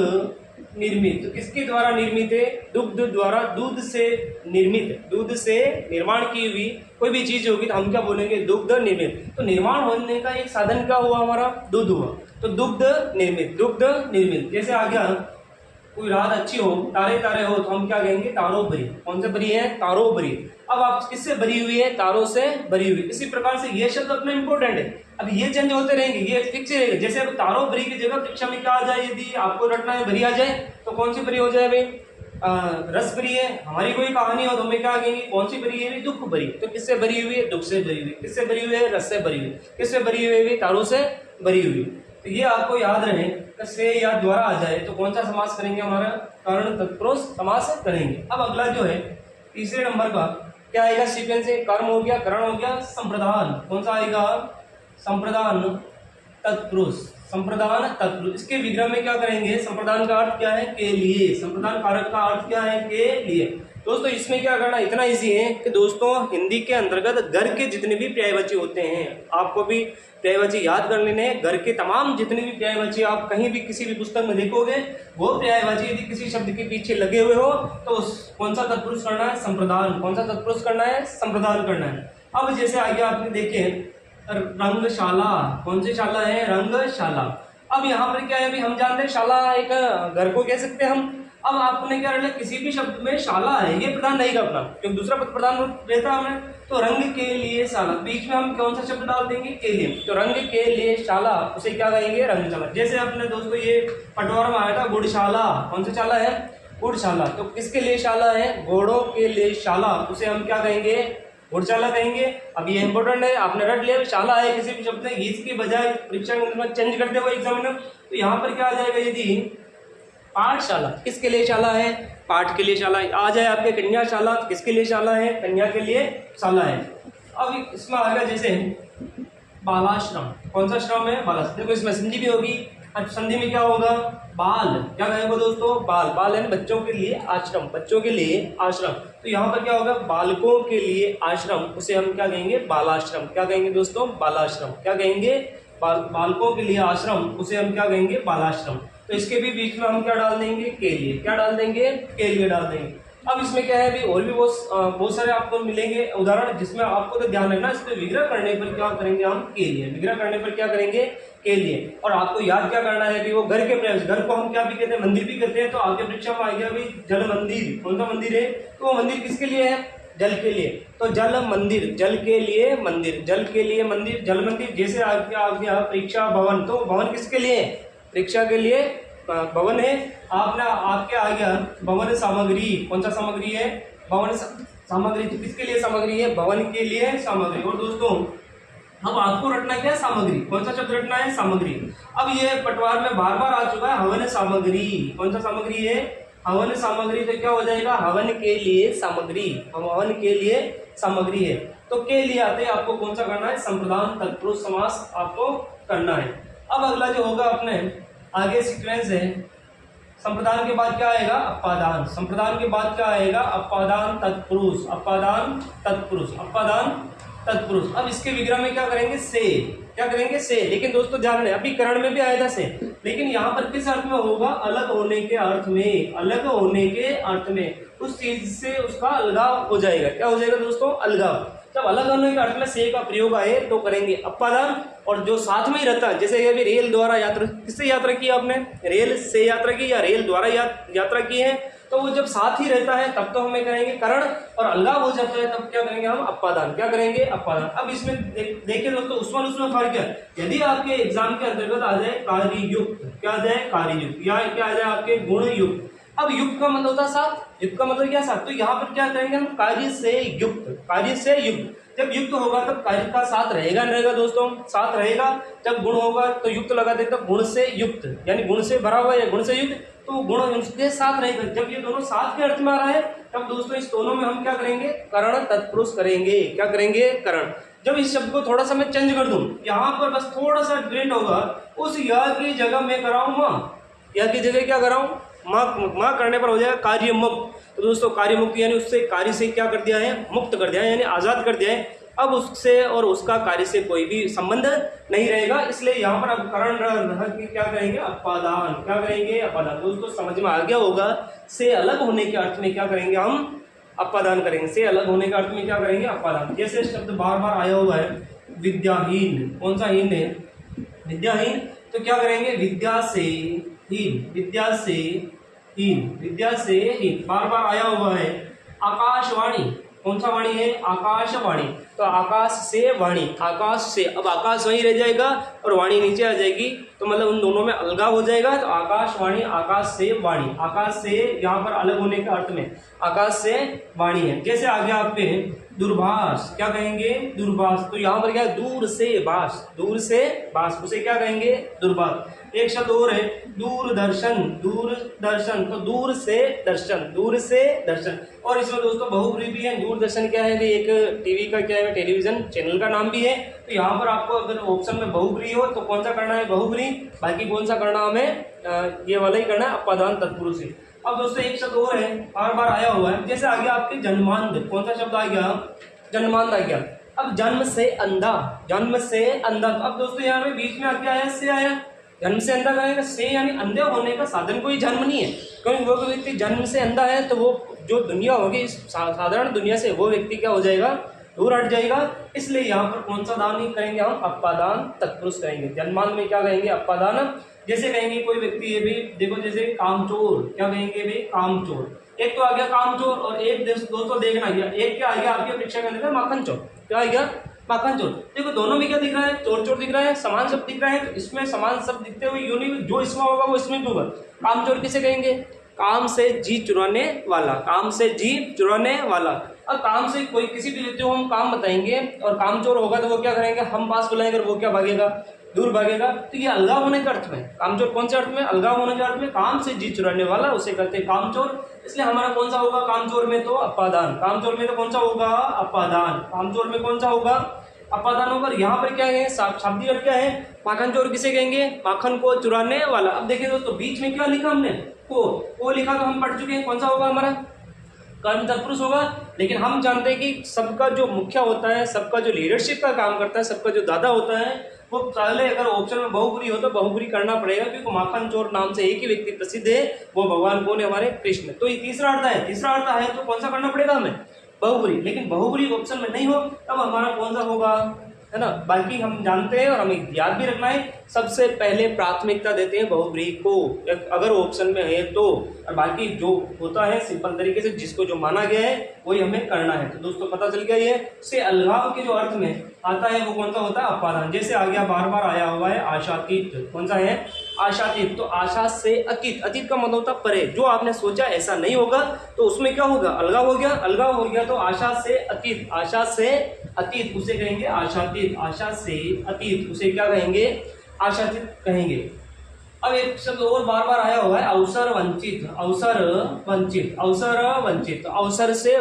निर्मित, तो किसके द्वारा निर्मित है? दुग्ध द्वारा, दूध से निर्मित, दूध से निर्माण की हुई कोई भी चीज होगी तो हम क्या बोलेंगे? दुग्ध निर्मित। तो निर्माण होने का एक साधन क्या हुआ? हमारा दूध हुआ, तो दुग्ध निर्मित, दुग्ध निर्मित। जैसे आ गया कोई रात अच्छी हो, तारे तारे हो, तो हम क्या कहेंगे? तारों भरी। कौन से भरी है? तारों भरी। अब आप किससे भरी हुई है? तारों से भरी हुई। इसी प्रकार से ये शब्द अपना इंपॉर्टेंट है, अब ये चेंज होते रहेंगे, ये फिक्स रहेगा। जैसे अब तारों भरी की जगह परीक्षा में क्या आ जाए, यदि आपको रटना है भरी आ जाए, तो कौन सी भरी हो जाए भाई? रस भरी है। हमारी कोई कहानी हो तो हमें क्या कहेंगे? कौन सी भरी है? दुख भरी। तो किससे भरी हुई है? दुख से भरी हुई। किससे भरी हुई है? रस से भरी हुई। किससे भरी हुई है? तारों से भरी हुई। तो ये आपको याद रहे, से या द्वारा आ जाए तो कौन सा समास करेंगे? हमारा कारण तत्पुरुष समास करेंगे। अब अगला जो है तीसरे नंबर का क्या आएगा? सीक्वेंस है, कर्म हो गया, करण हो गया, संप्रदान। कौन सा आएगा? संप्रदान तत्पुरुष, संप्रदान तत्पुरुष। इसके विग्रह में क्या करेंगे? संप्रदान का अर्थ क्या है? के लिए। संप्रदान कारक का अर्थ क्या है? के लिए। दोस्तों इसमें क्या करना, इतना इजी है कि दोस्तों हिंदी के अंतर्गत घर के जितने भी पर्यायवाची होते हैं, आपको भी पर्यायवाची याद कर लेने हैं। घर के तमाम जितने भी पर्यायवाची आप कहीं भी किसी भी पुस्तक में देखोगे, वो पर्यायवाची यदि किसी शब्द के पीछे लगे हुए हो तो कौन सा तत्पुरुष करना है? संप्रदान। कौन सा तत्पुरुष करना है? संप्रदान करना है। अब जैसे आगे आपने देखे रंगशाला। कौन सी शाला है? रंगशाला। अब यहाँ पर क्या है, अभी हम जानते हैं शाला एक घर को कह सकते हैं हम। अब आपने क्या करना, किसी भी शब्द में शाला है ये प्रधान नहीं करना, क्योंकि दूसरा पद प्रधान रहता है हमें। तो रंग के लिए शाला, बीच में हम कौन सा शब्द डाल देंगे? के लिए। तो रंग के लिए शाला, उसे क्या कहेंगे? रंगशाला। जैसे अपने दोस्तों ये पटवार में आया था गुड़शाला। कौन सी शाला है? गुड़शाला। तो किसके लिए शाला है? घोड़ों के लिए शाला, उसे हम क्या कहेंगे? गुड़शाला कहेंगे। अब ये इंपॉर्टेंट है, आपने रट लिया शाला है किसी भी शब्द में, इसके बजाय परीक्षा में चेंज करते हुए एग्जामिनर, तो यहाँ पर क्या आ जाएगा? यदि पाठशाला, किसके लिए शाला है? पाठ के लिए शाला आ जाए। आपके कन्याशाला, किसके लिए शाला है? कन्या के लिए शाला है। अब इसमें आ गया जैसे बालाश्रम। कौन सा श्रम है? बालाश्रम। देखो इसमें संधि भी होगी। अब संधि में क्या होगा? बाल। क्या कहेंगे दोस्तों? बाल। बाल है बच्चों के लिए आश्रम, बच्चों के लिए आश्रम। तो यहाँ पर क्या होगा? बालकों के लिए आश्रम, उसे हम क्या कहेंगे? बालाश्रम। क्या कहेंगे दोस्तों? बालाश्रम। क्या कहेंगे? बालकों के लिए आश्रम, उसे हम क्या कहेंगे? बालाश्रम। तो इसके भी बीच में हम क्या डाल देंगे? के लिए। क्या डाल देंगे? के लिए डाल देंगे। अब इसमें क्या है, अभी और भी बहुत सारे आपको मिलेंगे उदाहरण, जिसमें आपको तो ध्यान रखना, इस पे विग्रह करने पर क्या करेंगे हम? के लिए। विग्रह करने पर क्या करेंगे? के लिए। और आपको याद क्या करना है कि वो घर के प्रयास, घर को हम क्या भी कहते हैं? मंदिर भी कहते हैं। तो आपके परीक्षा में आ गया भाई जल मंदिर। कौन सा मंदिर है? तो वो मंदिर किसके लिए है? जल के लिए। तो जल मंदिर, जल के लिए मंदिर, जल के लिए मंदिर, जल मंदिर। जैसे आपके आ गया परीक्षा भवन, तो भवन किसके लिए? परीक्षा के लिए भवन है। आपने आपके आ गया भवन सामग्री। कौन सा सामग्री है? भवन सामग्री। तो किसके लिए सामग्री है? भवन के लिए सामग्री। और दोस्तों अब आपको रटना क्या है? सामग्री। कौन सा शब्द रटना है? सामग्री। अब ये पटवार में बार बार आ चुका है हवन सामग्री। कौन सा सामग्री है? हवन सामग्री। तो क्या हो जाएगा? हवन के लिए सामग्री। हवन के लिए सामग्री है। तो के लिए आते आपको कौन सा करना है? संप्रदान तत्पुरुष समास आपको करना है। अब अगला जो होगा अपने आगे सीक्वेंस है, संप्रदान के बाद क्या आएगा? अपादान। संप्रदान के बाद क्या आएगा? अपादान तत्पुरुष। अपादान तत्पुरुष, अपादान तत्पुरुष। अब इसके विग्रह में क्या करेंगे? से। क्या करेंगे? से। लेकिन दोस्तों ध्यान रहे, अभी करण में भी आया था से, लेकिन यहाँ पर किस अर्थ में होगा? अलग होने के अर्थ में। अलग होने के अर्थ में, उस चीज से उसका अलगाव हो जाएगा। क्या हो जाएगा दोस्तों? अलगाव। जब अलग होने के अर्थ में से का प्रयोग आए तो करेंगे अपादान। और जो साथ में ही रहता है, जैसे अभी रेल द्वारा यात्रा, किससे यात्रा की आपने? रेल से यात्रा की या रेल द्वारा यात्रा की है, तो वो जब साथ ही रहता है तब तो हमें करेंगे करण, और अलगाव हो जाता है तब क्या करेंगे हम? अपादान। क्या करेंगे? अपादान। अब इसमें देखिए दोस्तों उसमें फर्क है। यदि आपके एग्जाम के अंतर्गत आ जाए कार्ययुक्त, क्या आ जाए? कार्ययुक्त, या क्या आ जाए आपके गुण युक्त। अब युक्त का मतलब होता है साथ। युक्त का मतलब क्या? साथ। तो यहाँ पर क्या करेंगे हम? कार्य से युक्त। कार्य से युक्त। जब युक्त होगा तब कार्य का साथ रहेगा नहीं रहेगा दोस्तों? साथ रहेगा। जब गुण होगा तो युक्त लगा देते, गुण से युक्त, यानी गुण से भरा हुआ है, गुण से युक्त, तो गुण उनके साथ रहेगा। जब ये दोनों साथ के अर्थ में आ रहा है तब दोस्तों इस दोनों में हम क्या करेंगे? करण तत्पुरुष करेंगे। क्या करेंगे? करण। जब इस शब्द को थोड़ा सा मैं चेंज कर दूं, यहाँ पर बस थोड़ा सा डिफरेंट होगा, उस या की जगह मैं कराऊं माँ, या की जगह क्या कराऊं? माँ। माँ करने पर हो जाएगा कार्यमम। तो दोस्तों कार्य मुक्ति यानी उससे कार्य से क्या कर दिया है, मुक्त कर दिया है, यानी आज़ाद कर दिया है। अब उससे और उसका कार्य से कोई भी संबंध नहीं रहेगा, इसलिए यहाँ पर अब करण रह के क्या करेंगे, अपादान। क्या करेंगे, अपादान। दोस्तों समझ में आ गया होगा, से अलग होने के अर्थ में क्या करेंगे हम, अपादान करेंगे। से अलग होने के अर्थ में क्या करेंगे, अपादान। जैसे शब्द बार बार आया हुआ है विद्याहीन, कौन सा हीन है, विद्याहीन, तो क्या करेंगे, विद्या से हीन, विद्या से हीन, विद्या से हीन, बार बार आया हुआ है। आकाशवाणी, कौन सा वाणी है, आकाशवाणी, तो आकाश से वाणी, आकाश से, अब आकाश वहीं रह जाएगा और वाणी नीचे आ जाएगी, तो मतलब उन दोनों में अलगाव हो जाएगा। तो आकाशवाणी, आकाश से वाणी, आकाश से यहाँ पर अलग होने के अर्थ में आकाश से वाणी है। जैसे आगे आपके दूरभाष, क्या कहेंगे, दूरभाष, तो यहाँ पर क्या है, दूर से भाष, दूर से भाष, उसे क्या कहेंगे, दूरभाष। एक शब्द और है दूरदर्शन, दूरदर्शन, तो दूर से दर्शन, दूर से दर्शन। और इसमें दोस्तों बहुब्री भी है। दूरदर्शन क्या है, एक टीवी का क्या है, टेलीविजन चैनल का नाम भी है। तो यहाँ पर आपको अगर ऑप्शन में बहुब्री हो तो कौन सा करना है, बहुब्री, बाकी कौन सा करना हमें, ये वाला ही करना है, अपादान तत्पुरुष से। अब दोस्तों एक शब्द और है, बार बार आया हुआ है, जैसे आगे आपके जन्मांध, कौन सा शब्द आ गया, जन्मांध आ गया। अब जन्म से अंधा, जन्म से अंधा, अब दोस्तों यहाँ में बीच में आगे आया, से आया, जन्म से अंधा कहेगा, से यानी अंधे होने का साधन कोई जन्म नहीं है, क्योंकि वो व्यक्ति जन्म से अंधा है तो वो जो दुनिया होगी इस साधारण दुनिया से वो व्यक्ति क्या हो जाएगा, दूर हट जाएगा। इसलिए यहाँ पर कौन सा दान नहीं करेंगे हम, अपादान तत्पुरुष करेंगे। जन्मान में क्या कहेंगे, अपादान। जैसे कहेंगे कोई व्यक्ति, ये भी देखो, जैसे कामचोर, क्या कहेंगे भाई, कामचोर। एक तो आ गया कामचोर और एक दोस्तों देखना गया, एक क्या आ गया आपकी परीक्षा के अंदर, माखन चोर। क्या आ गया, माखन चोर। देखो दोनों में क्या दिख रहा है, चोर चोर दिख रहा है, समान शब्द दिख रहा है। तो इसमें समान शब्द दिखते हुए यूं नहीं, जो इसमें होगा वो इसमें भी होगा। कामचोर किसे कहेंगे, काम से जी चुराने वाला, काम से जी चुराने वाला। अब काम से कोई किसी भी व्यक्ति को हम काम बताएंगे और कामचोर होगा तो वो क्या करेंगे, हम पास बुलाएंगे और वो क्या भागेगा, दूर भागेगा। तो ये अलगाव होने के अर्थ में, कामचोर कौन से अर्थ में, अलगाव होने के अर्थ में, काम से जी चुराने वाला उसे कहते हैं कामचोर। इसलिए हमारा कौन सा होगा, कामचोर में तो अपादान, कामचोर में तो कौन सा होगा, अपादान, कामचोर में कौन सा होगा, अपादान होगा। यहाँ पर क्या है, शाब्दिक अर्थ क्या है, माखन चोर किसे कहेंगे, माखन को चुराने वाला। अब देखिए दोस्तों बीच में क्या लिखा हमने, को लिखा तो हम पढ़ चुके हैं, कौन सा होगा हमारा, कर्म तत्पुरुष होगा। लेकिन हम जानते हैं कि सबका जो मुखिया होता है, सबका जो लीडरशिप का काम करता है, सबका जो दादा होता है, वो पहले अगर ऑप्शन में बहुब्री हो तो बहुब्री करना पड़ेगा, क्योंकि माखन चोर नाम से एक ही व्यक्ति प्रसिद्ध है, वो भगवान कौन है, हमारे कृष्ण। तो ये तीसरा अर्थ है, तीसरा अर्थ है तो कौन सा करना पड़ेगा हमें, बहुब्री। लेकिन बहुब्री ऑप्शन में नहीं हो तब हमारा कौन सा होगा, है ना। बाकी हम जानते हैं और हमें याद भी रखना है, सबसे पहले प्राथमिकता देते हैं बहुब्री को अगर ऑप्शन में है तो, और बाकी जो होता है सिंपल तरीके से जिसको जो माना गया है वही हमें करना है। तो दोस्तों पता चल गया, ये से अलगाव के जो अर्थ में आता है वो कौन सा होता है, अपादान। जैसे आ गया, बार बार आया हुआ है आशातीत, कौन सा है, आशातीत। तो आशा से अतीत, अतीत का मतलब होता है परे, जो आपने सोचा ऐसा नहीं होगा तो उसमें क्या होगा, अलगाव हो गया, अलगाव हो गया। तो आशा से अतीत, आशा से अतीत उसे कहेंगे आशातीत, आशा से अतीत उसे क्या कहेंगे, आशातीत कहेंगे। अब एक शब्द और बार बार आया हुआ है, अवसर वंचित, अवसर वंचित, अवसर वंचित। तो अवसर से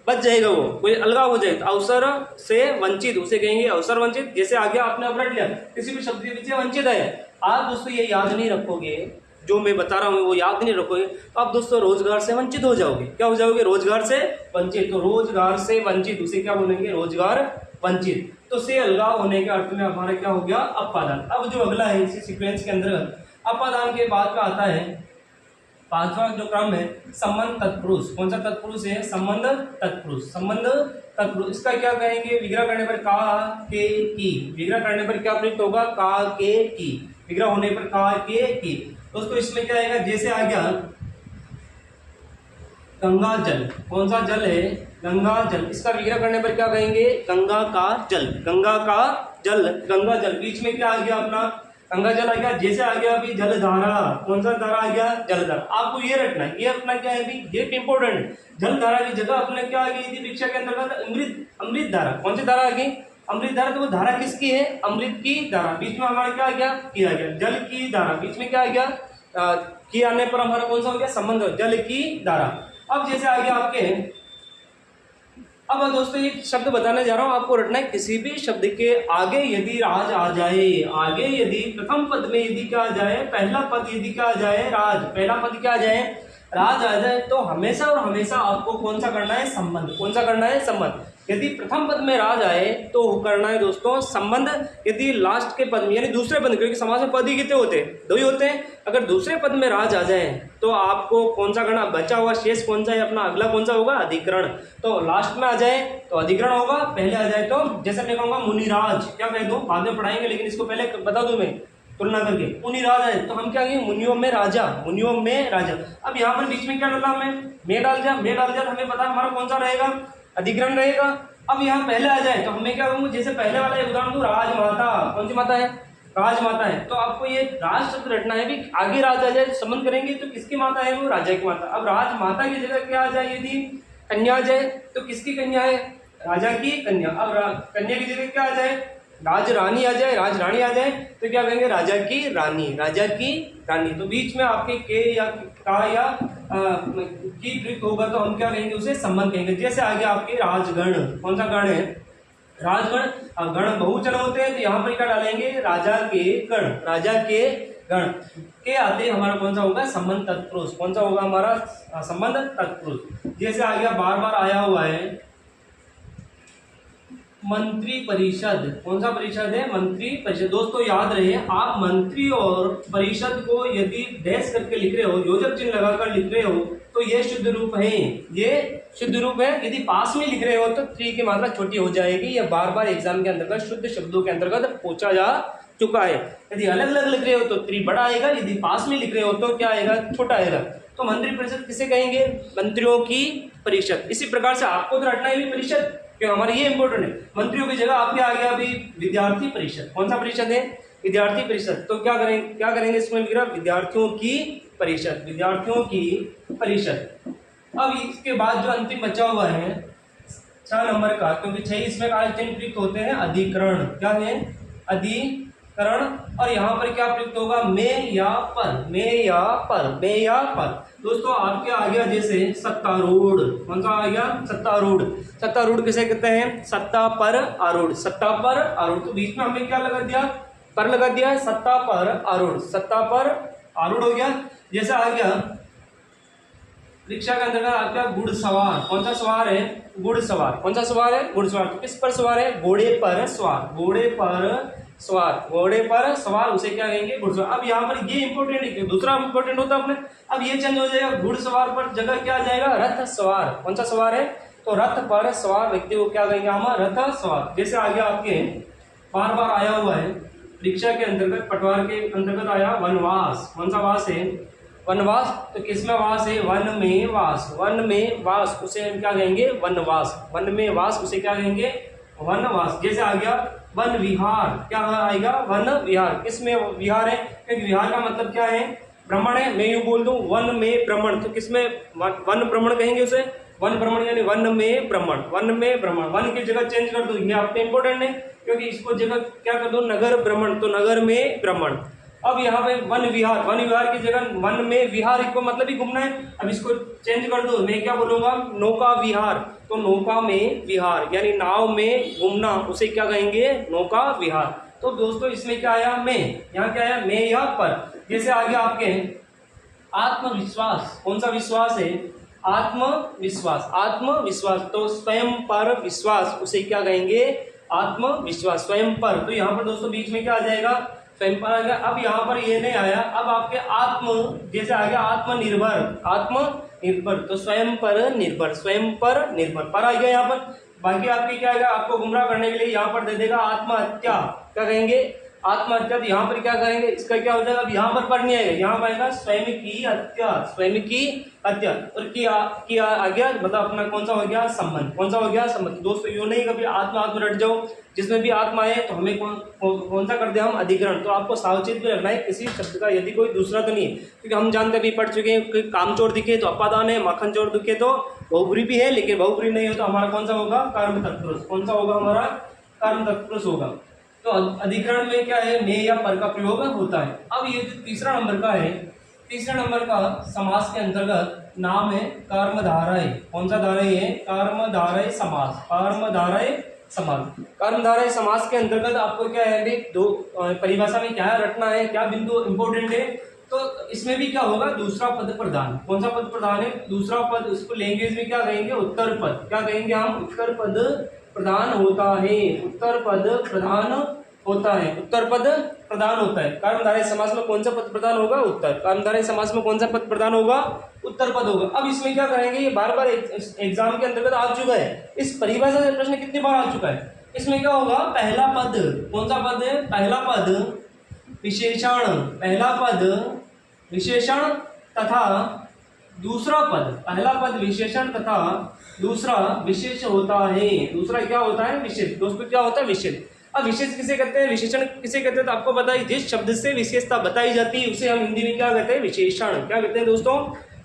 बच जाएगा, वो कोई अलगाव हो जाए तो अवसर से वंचित उसे कहेंगे अवसर वंचित। जैसे आगे आपने अब रट लिया, किसी भी शब्द के पीछे वंचित है, आप दोस्तों ये याद नहीं रखोगे, जो मैं बता रहा हूँ वो याद नहीं रखोगे, आप दोस्तों रोजगार से वंचित हो जाओगे। क्या हो जाओगे, रोजगार से वंचित। तो रोजगार से वंचित उसे क्या बोलेंगे, रोजगार वंचित। तो से अलगाव होने के अर्थ में हमारा क्या हो गया, अपादान। अब जो अगला है इसी सीक्वेंस के अंदर अपादान के बाद का आता है पांचवा जो क्रम है, संबंध तत्पुरुष। कौन सा तत्पुरुष है, संबंध तत्पुरुष, संबंध तत्पुरुष। इसका क्या कहेंगे, विग्रह करने पर का के की, विग्रह करने पर क्या प्रयुक्त होगा, का के की, विग्रह होने पर का के की। दोस्तों इसमें क्या आएगा, जैसे आ गया गंगा जल, कौन सा जल है, गंगा जल। इसका विग्रह करने पर क्या कहेंगे, गंगा का जल, गंगा का जल, गंगा जल। बीच में क्या आ गया अपना, गंगा जल आ गया। जैसे आ गया अभी जलधारा, कौन सा धारा आ गया, जलधारा। आपको ये रखना है, ये अपना क्या है अभी, ये इंपॉर्टेंट है। जलधारा की जगह अपने क्या आ गई थी परीक्षा के अंतर्गत, अमृत, अमृत धारा। कौन सी धारा आ गई, अमृत धारा। तो वो धारा किसकी है, अमृत की धारा। बीच में हमारा क्या आ गया, की आ गया, जल की धारा। बीच में क्या आ गया, की आने पर हमारा कौन सा हो गया, संबंध, जल की धारा। अब जैसे आ गया आपके, अब दोस्तों ये शब्द बताने जा रहा हूं, आपको रटना है, किसी भी शब्द के आगे यदि राज आ जाए, आगे यदि प्रथम पद में यदि क्या आ जाए, पहला पद यदि क्या आ जाए, राज, पहला पद क्या आ जाए, राज आ जाए तो हमेशा और हमेशा आपको कौन सा करना है, संबंध। कौन सा करना है, संबंध। यदि प्रथम पद में राज आए तो करना है दोस्तों संबंध। यदि लास्ट के पद में यानी दूसरे पद, क्योंकि समास में पद ही कितने होते हैं, 2 ही होते हैं, अगर दूसरे पद में राज आ जाए तो आपको कौन सा करना, बचा हुआ शेष कौन सा है अपना, अगला कौन सा होगा, अधिकरण। तो लास्ट में आ जाए तो अधिकरण होगा, पहले आ जाए तो जैसे मैं कहूँगा मुनिराज, क्या कह दूँ, बाद में पढ़ाएंगे लेकिन इसको पहले बता दूं मैं तुलना करके। मुनिराज है तो हम क्या कहेंगे, मुनियों में राजा, मुनियों में राजा। अब यहाँ पर बीच में क्या डाला हमें, मैं डाल दिया, मैं डाल दिया, हमें पता हमारा कौन सा रहेगा, अधिकरण रहेगा। अब यहाँ पहले आ जाए तो हमें क्या कहूँगा, जैसे पहले वाला उदाहरण दूं, राजमाता, कौन सी माता है, राजमाता है। तो आपको ये राज शब्द रटना है भी, आगे राज आ जाए संबंध करेंगे तो किसकी माता है, वो राजा की माता। अब राजमाता की जगह क्या आ जाए, यदि कन्या आ जाए तो किसकी कन्या है, राजा की कन्या। अब कन्या की जगह क्या आ जाए, राज रानी आ जाए, राज रानी आ जाए तो क्या कहेंगे, राजा की रानी, राजा की रानी। तो बीच में आपके के या का या की प्रयुक्त होगा तो हम क्या कहेंगे, उसे संबंध कहेंगे। जैसे आगे आपके राजगण, कौन सा गण है, राजगण। गण बहुवचन होते हैं तो यहाँ पर क्या डालेंगे, राजा के गण, राजा के गण के आते हमारा कौन सा होगा, संबंध तत्पुरुष। कौन सा होगा हमारा संबंध तत्पुरुष। जैसे आगे बार बार आया हुआ है मंत्री परिषद, कौन सा परिषद है, मंत्री परिषद। दोस्तों याद रहे, आप मंत्री और परिषद को यदि डैश करके लिख रहे हो, योजक चिन्ह लगाकर लिख रहे हो तो ये शुद्ध रूप है, ये शुद्ध रूप है। यदि पास में लिख रहे हो तो त्री की मात्रा छोटी हो जाएगी। यह बार बार एग्जाम के अंतर्गत शुद्ध शब्दों के अंतर्गत पूछा जा चुका है। यदि अलग अलग लिख रहे हो तो त्री बड़ा आएगा, यदि पास में लिख रहे हो तो क्या आएगा, छोटा आएगा। तो मंत्री परिषद किसे कहेंगे, मंत्रियों की परिषद। इसी प्रकार से आपको तो रटना है भी परिषद, क्यों, हमारे ये इंपॉर्टेंट है। मंत्रियों की जगह आपके आ गया अभी विद्यार्थी परिषद। कौन सा परिषद है, विद्यार्थी परिषद। तो क्या करेंगे इसमें लिख रहा, विद्यार्थियों की परिषद, विद्यार्थियों की परिषद। अब इसके बाद जो अंतिम बचा हुआ है 6 नंबर का, क्योंकि 6 इसमें चिन्ह प्रयुक्त होते हैं, अधिकरण। क्या है, अधिकरण। और यहाँ पर क्या प्रयुक्त होगा, में या पर, में या पर, में या पर। दोस्तों आपके आ गया जैसे सत्तारूढ़, कौन सा आ गया, सत्तारूढ़। सत्तारूढ़ किसे कहते हैं, सत्ता पर आरूढ़, सत्ता पर आरूढ़। तो बीच में हमने क्या लगा दिया, पर लगा दिया, सत्ता पर आरूढ़, सत्ता पर आरूढ़ हो गया। जैसे आ गया रिक्शा के अंतर्गत आ गया घुड़सवार। कौन सा सवार है, घुड़सवार। कौन सा सवार है, घुड़सवार। तो किस पर सवार है, घोड़े पर सवार, घोड़े पर सवार, घोड़े पर सवार, उसे क्या कहेंगे, घुड़सवार। अब यहाँ पर ये इंपॉर्टेंट है, दूसरा इंपॉर्टेंट होता है अपने। अब ये चेंज हो जाएगा, घुड़सवार पर जगह क्या आ जाएगा, रथ सवार। कौन सा सवार है, तो रथ पर सवार व्यक्ति को क्या कहेंगे हम, रथ सवार। जैसे आगे आपके बार बार आया हुआ है रिक्शा के अंतर्गत, पटवार के अंतर्गत आया वनवास। कौन सा वास है, वनवास। तो किसमें वास है, वन में वास, वन में वास, उसे हम क्या कहेंगे, वनवास, वन में वास, उसे क्या कहेंगे, वनवास। जैसे आ गया वन विहार, क्या आएगा, वन विहार। किसमें विहार है, क्योंकि विहार का मतलब क्या है, भ्रमण है। मैं यूं बोल दूं वन में भ्रमण, तो किसमें, वन भ्रमण कहेंगे उसे, वन भ्रमण यानी वन में भ्रमण, वन में भ्रमण। वन की जगह चेंज कर दो, ये आपके इंपॉर्टेंट है, क्योंकि इसको जगह क्या कर दो, नगर भ्रमण, तो नगर में भ्रमण। अब यहाँ पे वन विहार, वन विहार की जगह वन में विहार को मतलब ही घूमना है। अब इसको चेंज कर दो, मैं क्या बोलूंगा, नौका विहार। तो नौका में विहार यानी नाव में घूमना, उसे क्या कहेंगे, नौका विहार। तो दोस्तों इसमें क्या आया, में, यहाँ क्या आया, में या पर। जैसे आगे आपके आत्मविश्वास, कौन सा विश्वास है, आत्मविश्वास, आत्मविश्वास। तो स्वयं पर विश्वास, उसे क्या कहेंगे, आत्मविश्वास, स्वयं पर। तो यहाँ पर दोस्तों बीच में क्या आ जाएगा, स्वयं पर आ गया। अब यहाँ पर ये नहीं आया, अब आपके आत्म, जैसे आ गया आत्मनिर्भर, आत्मनिर्भर। तो स्वयं पर निर्भर, स्वयं पर निर्भर, पर आ गया यहाँ पर। बाकी आपके क्या आएगा, आपको गुमराह करने के लिए यहाँ पर दे देगा आत्महत्या, क्या कहेंगे, आत्महत्या। तो यहाँ पर क्या कहेंगे, इसका क्या हो जाएगा, अब यहाँ पर नहीं आएगा, यहाँ पर आएगा स्वयं की हत्या, स्वयं की हत्या। और किया आ गया मतलब अपना कौन सा हो गया, संबंध। कौन सा हो गया, संबंध। दोस्तों यूं नहीं कभी आत्म रट जाओ, जिसमें भी आत्मा है तो हमें कौन सा कर दे हम, अधिकरण। तो आपको सावचेत भी रखना है किसी शब्द का, यदि कोई दूसरा तो नहीं है, क्योंकि हम जानते भी पढ़ चुके हैं कि कामचोर दिखे तो अपादान है, माखन चोर दिखे तो बहुब्री भी है, लेकिन बहुब्री नहीं हो तो हमारा कौन सा होगा, कर्म तत्पुरुष। कौन सा होगा हमारा, कर्म तत्पुरुष होगा। तो अधिकरण में क्या है, में या पर का प्रयोग होता है। अब ये जो तीसरा नंबर का है, तीसरा नंबर का समास के अंतर्गत नाम है कर्मधारय। कौन सा धारय है, कर्मधारय समास, कर्मधारय समास। कर्मधारय समास के अंतर्गत आपको क्या है, दो परिभाषा में क्या रटना है, क्या बिंदु इंपॉर्टेंट है। तो इसमें भी क्या होगा, दूसरा पद प्रधान। कौन सा पद प्रधान है, दूसरा पद। उसको लैंग्वेज में क्या कहेंगे, उत्तर पद। क्या कहेंगे हम, उत्तर पद प्रधान होता है, उत्तर पद प्रधान होता है, उत्तर पद प्रधान होता है। कर्मधारय समास में कौन सा पद प्रधान होगा, उत्तर। कर्मधारय समास में कौन सा पद प्रधान होगा, उत्तर पद होगा। अब इसमें क्या करेंगे, ये बार बार एग्जाम के अंतर्गत आ चुका है, इस परिभाषा से प्रश्न कितनी बार आ चुका है। इसमें क्या होगा, पहला पद, कौन सा पद है, पहला पद विशेषण, पहला पद विशेषण तथा दूसरा पद, पहला पद विशेषण तथा दूसरा विशेष होता है। दूसरा क्या होता है, विशेष। दोस्तों क्या होता है, विशेष। अब विशेष किसे कहते हैं, विशेषण किसे कहते हैं, तो आपको पता है, जिस शब्द से विशेषता बताई जाती है उसे हम हिंदी में क्या कहते हैं, विशेषण। क्या कहते हैं दोस्तों,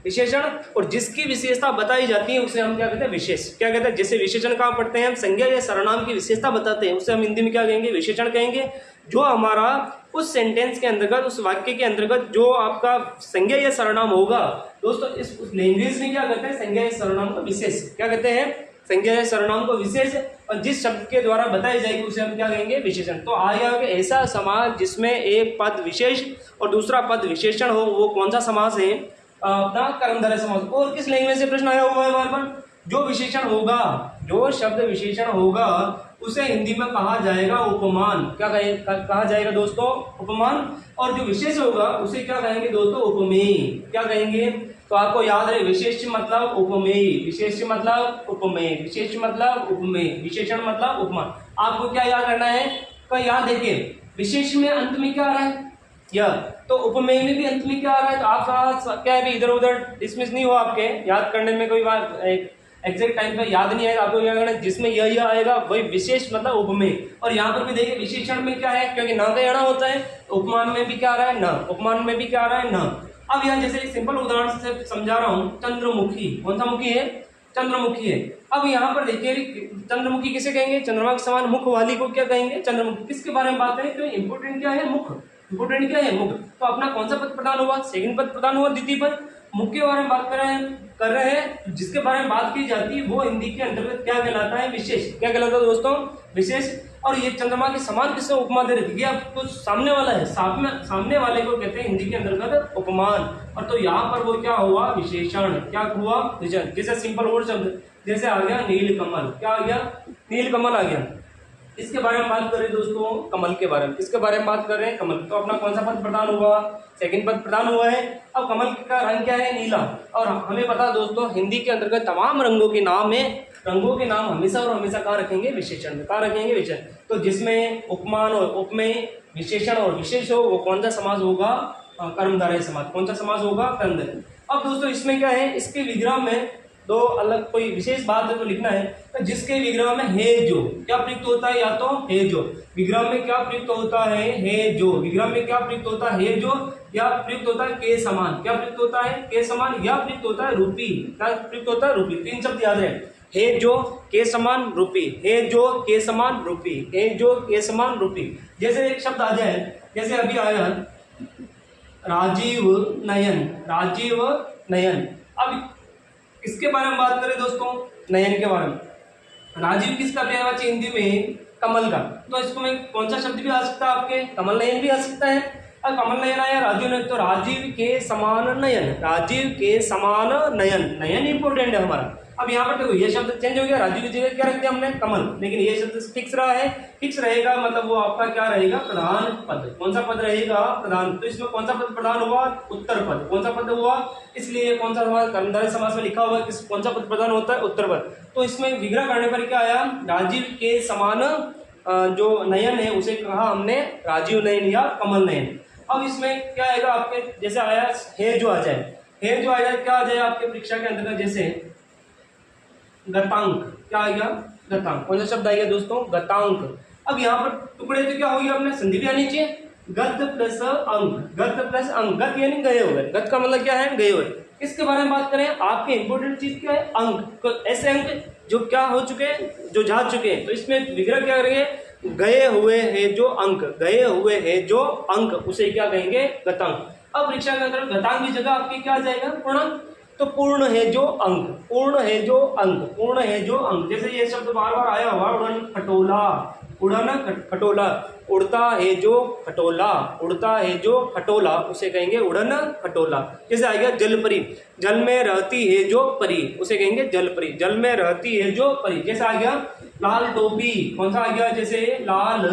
विशेषण। और जिसकी विशेषता बताई जाती है उसे हम क्या कहते हैं, विशेष। क्या कहते हैं, जैसे विशेषण कहाँ पढ़ते हैं हम, संज्ञा या सर्वनाम की विशेषता बताते हैं उसे हम हिंदी में क्या कहेंगे, विशेषण कहेंगे। जो हमारा उस सेंटेंस के अंतर्गत, उस वाक्य के अंतर्गत जो आपका संज्ञा या सर्वनाम होगा दोस्तों, इस उस लैंग्वेज में क्या कहते हैं, संज्ञा या सर्वनाम को विशेष। क्या कहते हैं, संज्ञा या सर्वनाम को विशेष। और जिस शब्द के द्वारा बताई जाएगी उसे हम क्या कहेंगे, विशेषण। तो आया कि ऐसा समास जिसमें एक पद विशेष और दूसरा पद विशेषण हो, वो कौन सा समास है, अपना कर्मधारय समास। और किस लैंग्वेज से प्रश्न आया हुआ है बार बार, जो विशेषण होगा, जो शब्द विशेषण होगा उसे हिंदी में कहा जाएगा उपमान। क्या कहा जाएगा दोस्तों, उपमान। और जो विशेष होगा उसे क्या कहेंगे दोस्तों, उपमेय। क्या कहेंगे, तो आपको याद रहे, विशेष मतलब उपमेय, विशेष मतलब उपमेय, विशेष मतलब उपमेय, विशेषण मतलब उपमान। आपको क्या याद करना है, तो याद देखिए, विशेष में अंत में क्या आ रहा है, या तो उपमेय में भी अंत में क्या आ रहा है। तो आप क्या है, इधर उधर डिसमिस नहीं हो, आपके याद करने में कोई बात एग्जैक्ट टाइम पे याद नहीं आएगा, आपको क्या करना है, जिसमें यह आएगा वही विशेष मतलब उपमेय। और यहाँ पर भी देखिए विशेषण में क्या है, क्योंकि न का यणा होता है, उपमान में भी क्या आ रहा है, न, उपमान में भी क्या आ रहा है, न। अब यहाँ जैसे एक सिंपल उदाहरण से समझा रहा हूँ, चंद्रमुखी। कौन सा मुखी है, चंद्रमुखी है। अब यहाँ पर देखिए चंद्रमुखी किसे कहेंगे, चंद्रमा के समान मुख वाली को क्या कहेंगे, चंद्रमुखी। किसके बारे में बात करें, तो इंपोर्टेंट क्या है, मुख। इंपोर्टेंट क्या है, मुख। तो अपना कौन सा पद प्रदान हुआ, सेकंड पद प्रदान हुआ, द्वितीय पद। मुख के बारे में बात कर रहे हैं, जिसके बारे में बात की जाती है वो हिंदी के अंतर्गत क्या कहलाता है, विशेष। क्या कहलाता है दोस्तों, विशेष। और ये चंद्रमा के समान किससे उपमा दे रही है, आपको सामने वाला है, सामने वाले को कहते हैं हिंदी के अंतर्गत उपमान। और तो यहाँ पर वो क्या हुआ, विशेषण। क्या हुआ, विशेषण। जैसे सिंपल और शब्द जैसे आ गया नीलकमल। क्या आ गया, नीलकमल आ गया। इसके बारे में बात करें दोस्तों, कमल के बारे में, किसके बारे में बात कर रहे हैं, कमल। तो अपना कौन सा पद प्रदान हुआ, सेकंड पद प्रदान हुआ है। अब कमल का रंग क्या है, नीला। और हमें पता है दोस्तों, हिंदी के अंतर्गत तमाम रंगों के नाम है, रंगों के नाम हमेशा और हमेशा कहाँ रखेंगे, विशेषण में। कहाँ रखेंगे, विशेषण। तो जिसमें उपमान और उपमेय, विशेषण और विशेष हो, वो कौन सा समास होगा, कर्मधारय समास। कौन सा समास होगा, कर्मधारय। अब दोस्तों इसमें क्या है, इसके विग्रह में दो अलग कोई विशेष बात है तो लिखना है। तो जिसके विग्रह में है जो क्या प्रयुक्त होता है, या तो है जो। विग्रह में क्या प्रयुक्त होता है जो। विग्रह में क्या प्रयुक्त होता है जो, या प्रयुक्त होता है के समान। क्या प्रयुक्त होता है, के समान। या प्रयुक्त होता है रूपी। क्या प्रयुक्त होता है, रूपी। तीन शब्द याद है जो, के समान, रूपी। है जो, के समान, रूपी। है जो, के समान, रूपी। जैसे एक शब्द आ जाए, जैसे अभी आया राजीव नयन, राजीव नयन। अब इसके बारे में बात करें दोस्तों, नयन के बारे में। राजीव किसका पर्यायवाची हिंदी में, कमल का। तो इसको में कौन सा शब्द भी आ सकता है आपके, कमल नयन भी आ सकता है। अब कमल नयन आया, राजीव नयन, तो राजीव के समान नयन, राजीव के समान नयन। नयन इंपोर्टेंट है हमारा। अब यहाँ पर देखो ये शब्द चेंज हो गया, राजीव की जगह क्या रख दिया हमने, कमल। लेकिन ये शब्द फिक्स रहा है, फिक्स रहेगा मतलब वो आपका क्या रहेगा, प्रधान पद। कौन सा पद रहेगा, प्रधान। तो इसमें कौन सा पद प्रधान हुआ, उत्तर पद। कौन सा पद हुआ, इसलिए कौन सा समास, कर्मधारय समास में लिखा हुआ है कौन सा पद प्रधान होता है, उत्तर पद। तो इसमें विग्रह करने पर क्या आया, राजीव के समान जो नयन है उसे कहा हमने राजीव नयन या कमल नयन। अब इसमें क्या आएगा आपके, जैसे आया है जो आ जाए, है जो आ जाए, क्या आ जाए आपके परीक्षा के अंतर्गत, जैसे गतांक। क्या आएगा, गतांक। कौन सा शब्द आएगा दोस्तों, गतांक। अब यहाँ पर टुकड़े तो क्या होगी, आपने संधि भी आनी चाहिए, गत प्लस अंक, गत प्लस अंक। गत यानी गए हुए, गत का मतलब क्या है, गए हुए। इसके बारे में बात करें, आपके इंपोर्टेंट चीज क्या है, अंक। तो ऐसे अंक जो क्या हो चुके हैं, जो जा चुके हैं। तो इसमें विग्रह क्या करेंगे, गए हुए है जो अंक, गए हुए है जो अंक, उसे क्या कहेंगे, गतांक। अब परीक्षा के अंदर गतांक की जगह आपकी क्या आ जाएगा, पूर्णांक। तो पूर्ण है जो अंग, पूर्ण है जो अंग, पूर्ण है जो अंग। जैसे ये शब्द बार बार आया हुआ, उड़न खटोला, उड़न खटोला, उड़ता है जो खटोला, उड़ता है जो खटोला, उसे कहेंगे उड़न खटोला। जैसे आ गया जलपरी, जल में रहती है जो परी, उसे कहेंगे जलपरी, जल में रहती है जो परी। जैसे आ गया लाल टोपी, कौन सा आ गया, जैसे लाल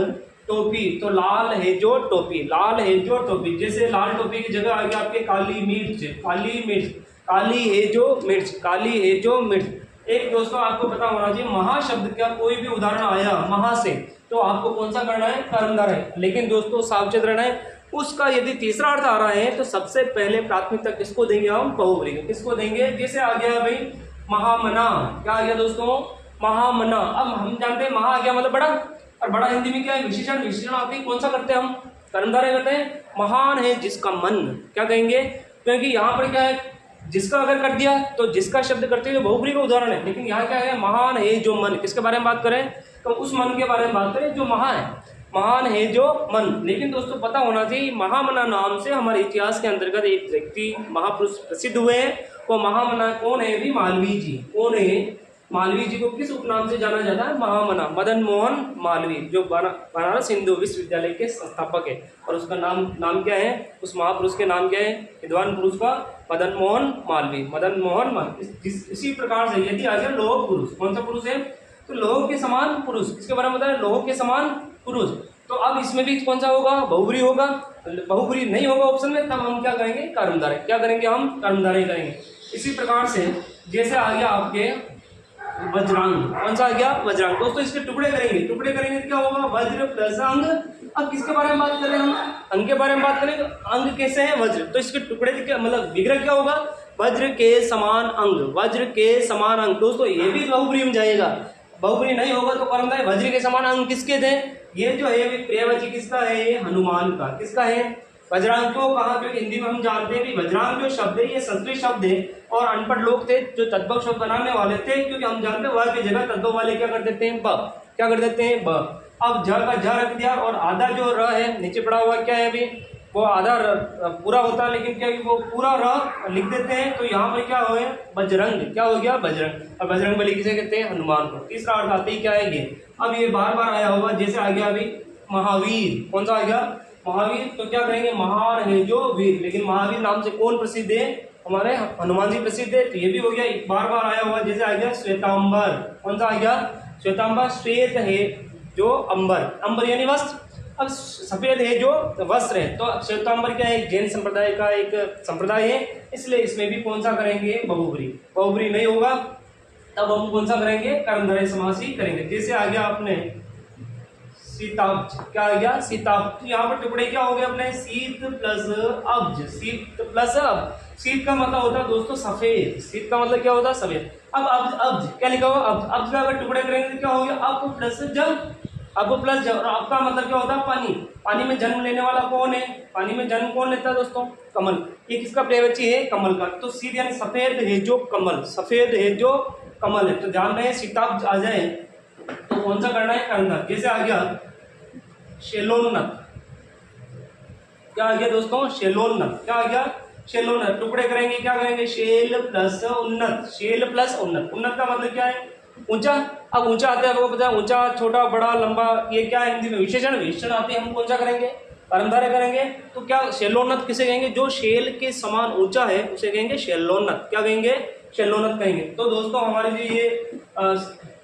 टोपी, तो लाल है जो टोपी, लाल है जो टोपी। जैसे लाल टोपी की जगह आ गया आपके काली मिर्च, काली मिर्च, काली है जो मिर्च, काली है जो मिर्च। एक दोस्तों आपको पता होना चाहिए, महा शब्द का कोई भी उदाहरण आया महा से, तो आपको कौन सा करना है, कर्मधारय है। लेकिन दोस्तों सावचेत रहना है, उसका यदि तीसरा अर्थ आ रहा है तो सबसे पहले प्राथमिकता किसको देंगे, हम बहुब्री को, किसको देंगे। जैसे आ गया भाई महामना, क्या आ गया दोस्तों, महामना। अब हम जानते हैं महा आ गया मतलब बड़ा, और बड़ा हिंदी में क्या है, विशेषण, विशेषण आते ही कौन सा करते हैं हम, कर्मधारय करते हैं। महान है जिसका मन, क्या कहेंगे, क्योंकि यहाँ पर क्या है, जिसका अगर कर दिया तो जिसका शब्द करते हैं बहुब्री का उदाहरण है। लेकिन यहाँ क्या है, महान है जो मन, किसके बारे में बात करें, तो उस मन के बारे में बात करें जो महा है, महान है जो मन। लेकिन दोस्तों पता होना चाहिए, महामना नाम से हमारे इतिहास के अंतर्गत एक व्यक्ति महापुरुष प्रसिद्ध हुए हैं। वो महामना कौन है भी, मालवीय जी। कौन है, मालवीय जी को किस उपनाम से जाना जाता है, महामना, मदन मोहन मालवीय, जो बनारस हिंदू विश्वविद्यालय के संस्थापक है। और उसका नाम क्या है, उस महापुरुष के नाम क्या है, विद्वान पुरुष का, मदन मोहन मालवीय, मदन मोहन मालवीय। इसी प्रकार से यदि आ गया लोह पुरुष, कौन सा पुरुष है, तो लोह के समान पुरुष, किसके बारे में बताया, लोह के समान पुरुष। तो अब इसमें भी कौन सा होगा, बहुब्री होगा। बहुब्री नहीं होगा ऑप्शन में, तब हम क्या करेंगे, कर्मधारय, क्या करेंगे, हम कर्मधारय करेंगे। इसी प्रकार से जैसे आ गया आपके वज्रांग, कौन सा आ गया, वज्रांग। दोस्तों इसके टुकड़े करेंगे, टुकड़े करेंगे तो क्या होगा, वज्र प्लस अंग। अब किसके बारे में बात करें हम, अंग के बारे में बात करें। अंग कैसे है, वज्र, तो इसके टुकड़े मतलब विग्रह क्या होगा, वज्र के समान अंग, वज्र के समान अंग। दोस्तों ये भी बहुब्री में जाएगा, बहुब्री नहीं होगा तो कर्मधारय। वज्र के समान अंग किसके थे, ये जो है प्रियवची किसका है, ये हनुमान का, किसका है, वज्रांग। को कहा, क्योंकि हिंदी में हम जानते हैं कि वज्रांग जो शब्द है ये संस्कृत शब्द है, और अनपढ़ लोग थे जो तद्भव शब्द बनाने वाले थे, क्योंकि हम जानते हैं वह की जगह तद्भव वाले क्या कर देते हैं, ब, क्या कर देते हैं, ब। अब ज का ज रख दिया, और आधा जो र है नीचे पड़ा हुआ क्या है, अभी वो आधा पूरा होता है, लेकिन क्या वो पूरा र लिख देते हैं, तो यहाँ पर क्या हो, बजरंग, क्या हो गया, बजरंग। और बजरंग बली किसे कहते हैं, हनुमान को। तीसरा अर्थ आते ही क्या है ये, अब ये बार बार आया होगा। जैसे आ गया अभी महावीर, कौन सा आ गया, महावीर। तो क्या करेंगे, महान है जो वीर। लेकिन महावीर नाम से कौन प्रसिद्ध है, हमारे हनुमान जी प्रसिद्ध है, तो ये भी हो गया, बार बार आया हुआ। जैसे आ गया श्वेतांबर, कौन सा आ गया, श्वेतांबर। श्वेत है जो अंबर, अंबर यानी वस्त्र। अब सफेद है जो वस्त्र है, तो श्वेतांबर क्या है, जैन संप्रदाय का एक संप्रदाय है, इसलिए इसमें भी कौन सा करेंगे, बहुब्री। बहुब्री नहीं होगा तब हम कौन सा करेंगे, कर्मधारय समास ही करेंगे। जैसे आ गया अपने सीताब्ज, क्या आ गया, सीताब्ज। तो यहाँ पर टुकड़े क्या हो गए अपने, शीत प्लस अब्ज, शीत प्लस अब्ज। शीत का मतलब होता है दोस्तों सफेद, शीत का मतलब क्या होता है, सफेद। अब अब्ज क्या लिखा हुआ, अब्ज। अब्ज का अगर टुकड़े करेंगे तो क्या हो गया, अप प्लस जल, अप प्लस जल। और अप का मतलब क्या होता है, पानी। पानी में जन्म लेने वाला कौन है, पानी में जन्म कौन लेता है दोस्तों, कमल। ये किसका प्रेयवची है, कमल का। तो शीत यानी सफेद है जो कमल, सफेद है जो कमल है। तो जान रहे हैं सीताब्ज आ जाए तो कौन सा करना है, कर्मधारय। जैसे आ गया शेलोन्नत, क्या आ गया दोस्तों, शेलोन्नत, क्या आ गया, शेलोन्नत। टुकड़े करेंगे, क्या करेंगे, शेल प्लस उन्नत, शेल प्लस उन्नत। उन्नत का मतलब क्या है, ऊंचा। अब ऊंचा आता है, आपको पता है, ऊंचा, छोटा, बड़ा, लंबा, ये क्या है हिंदी में विशेषण। विशेषण आते हैं, हम कौन सा करेंगे, कर्मधारय करेंगे। तो क्या शेलोन्नत किसे कहेंगे, जो शेल के समान ऊंचा है उसे कहेंगे शेलोन्नत, क्या कहेंगे, शेलोन्नत कहेंगे। तो दोस्तों हमारे जो ये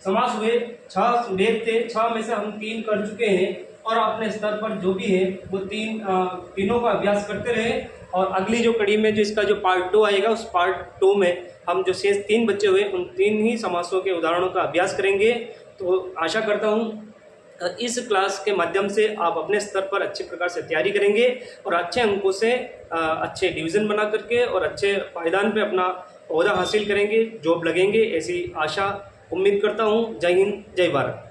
समास हुए 6 वेद थे, 6 में से हम 3 कर चुके हैं, और अपने स्तर पर जो भी है वो तीनों का अभ्यास करते रहे। और अगली जो कड़ी में जो इसका जो पार्ट 2 आएगा, उस पार्ट 2 में हम जो शेष 3 बच्चे हुए उन 3 ही समासों के उदाहरणों का अभ्यास करेंगे। तो आशा करता हूँ इस क्लास के माध्यम से आप अपने स्तर पर अच्छे प्रकार से तैयारी करेंगे, और अच्छे अंकों से अच्छे डिवीज़न बना करके और अच्छे पायदान पे अपना ओहदा हासिल करेंगे, जॉब लगेंगे, ऐसी आशा उम्मीद करता हूँ। जय हिंद, जय भारत।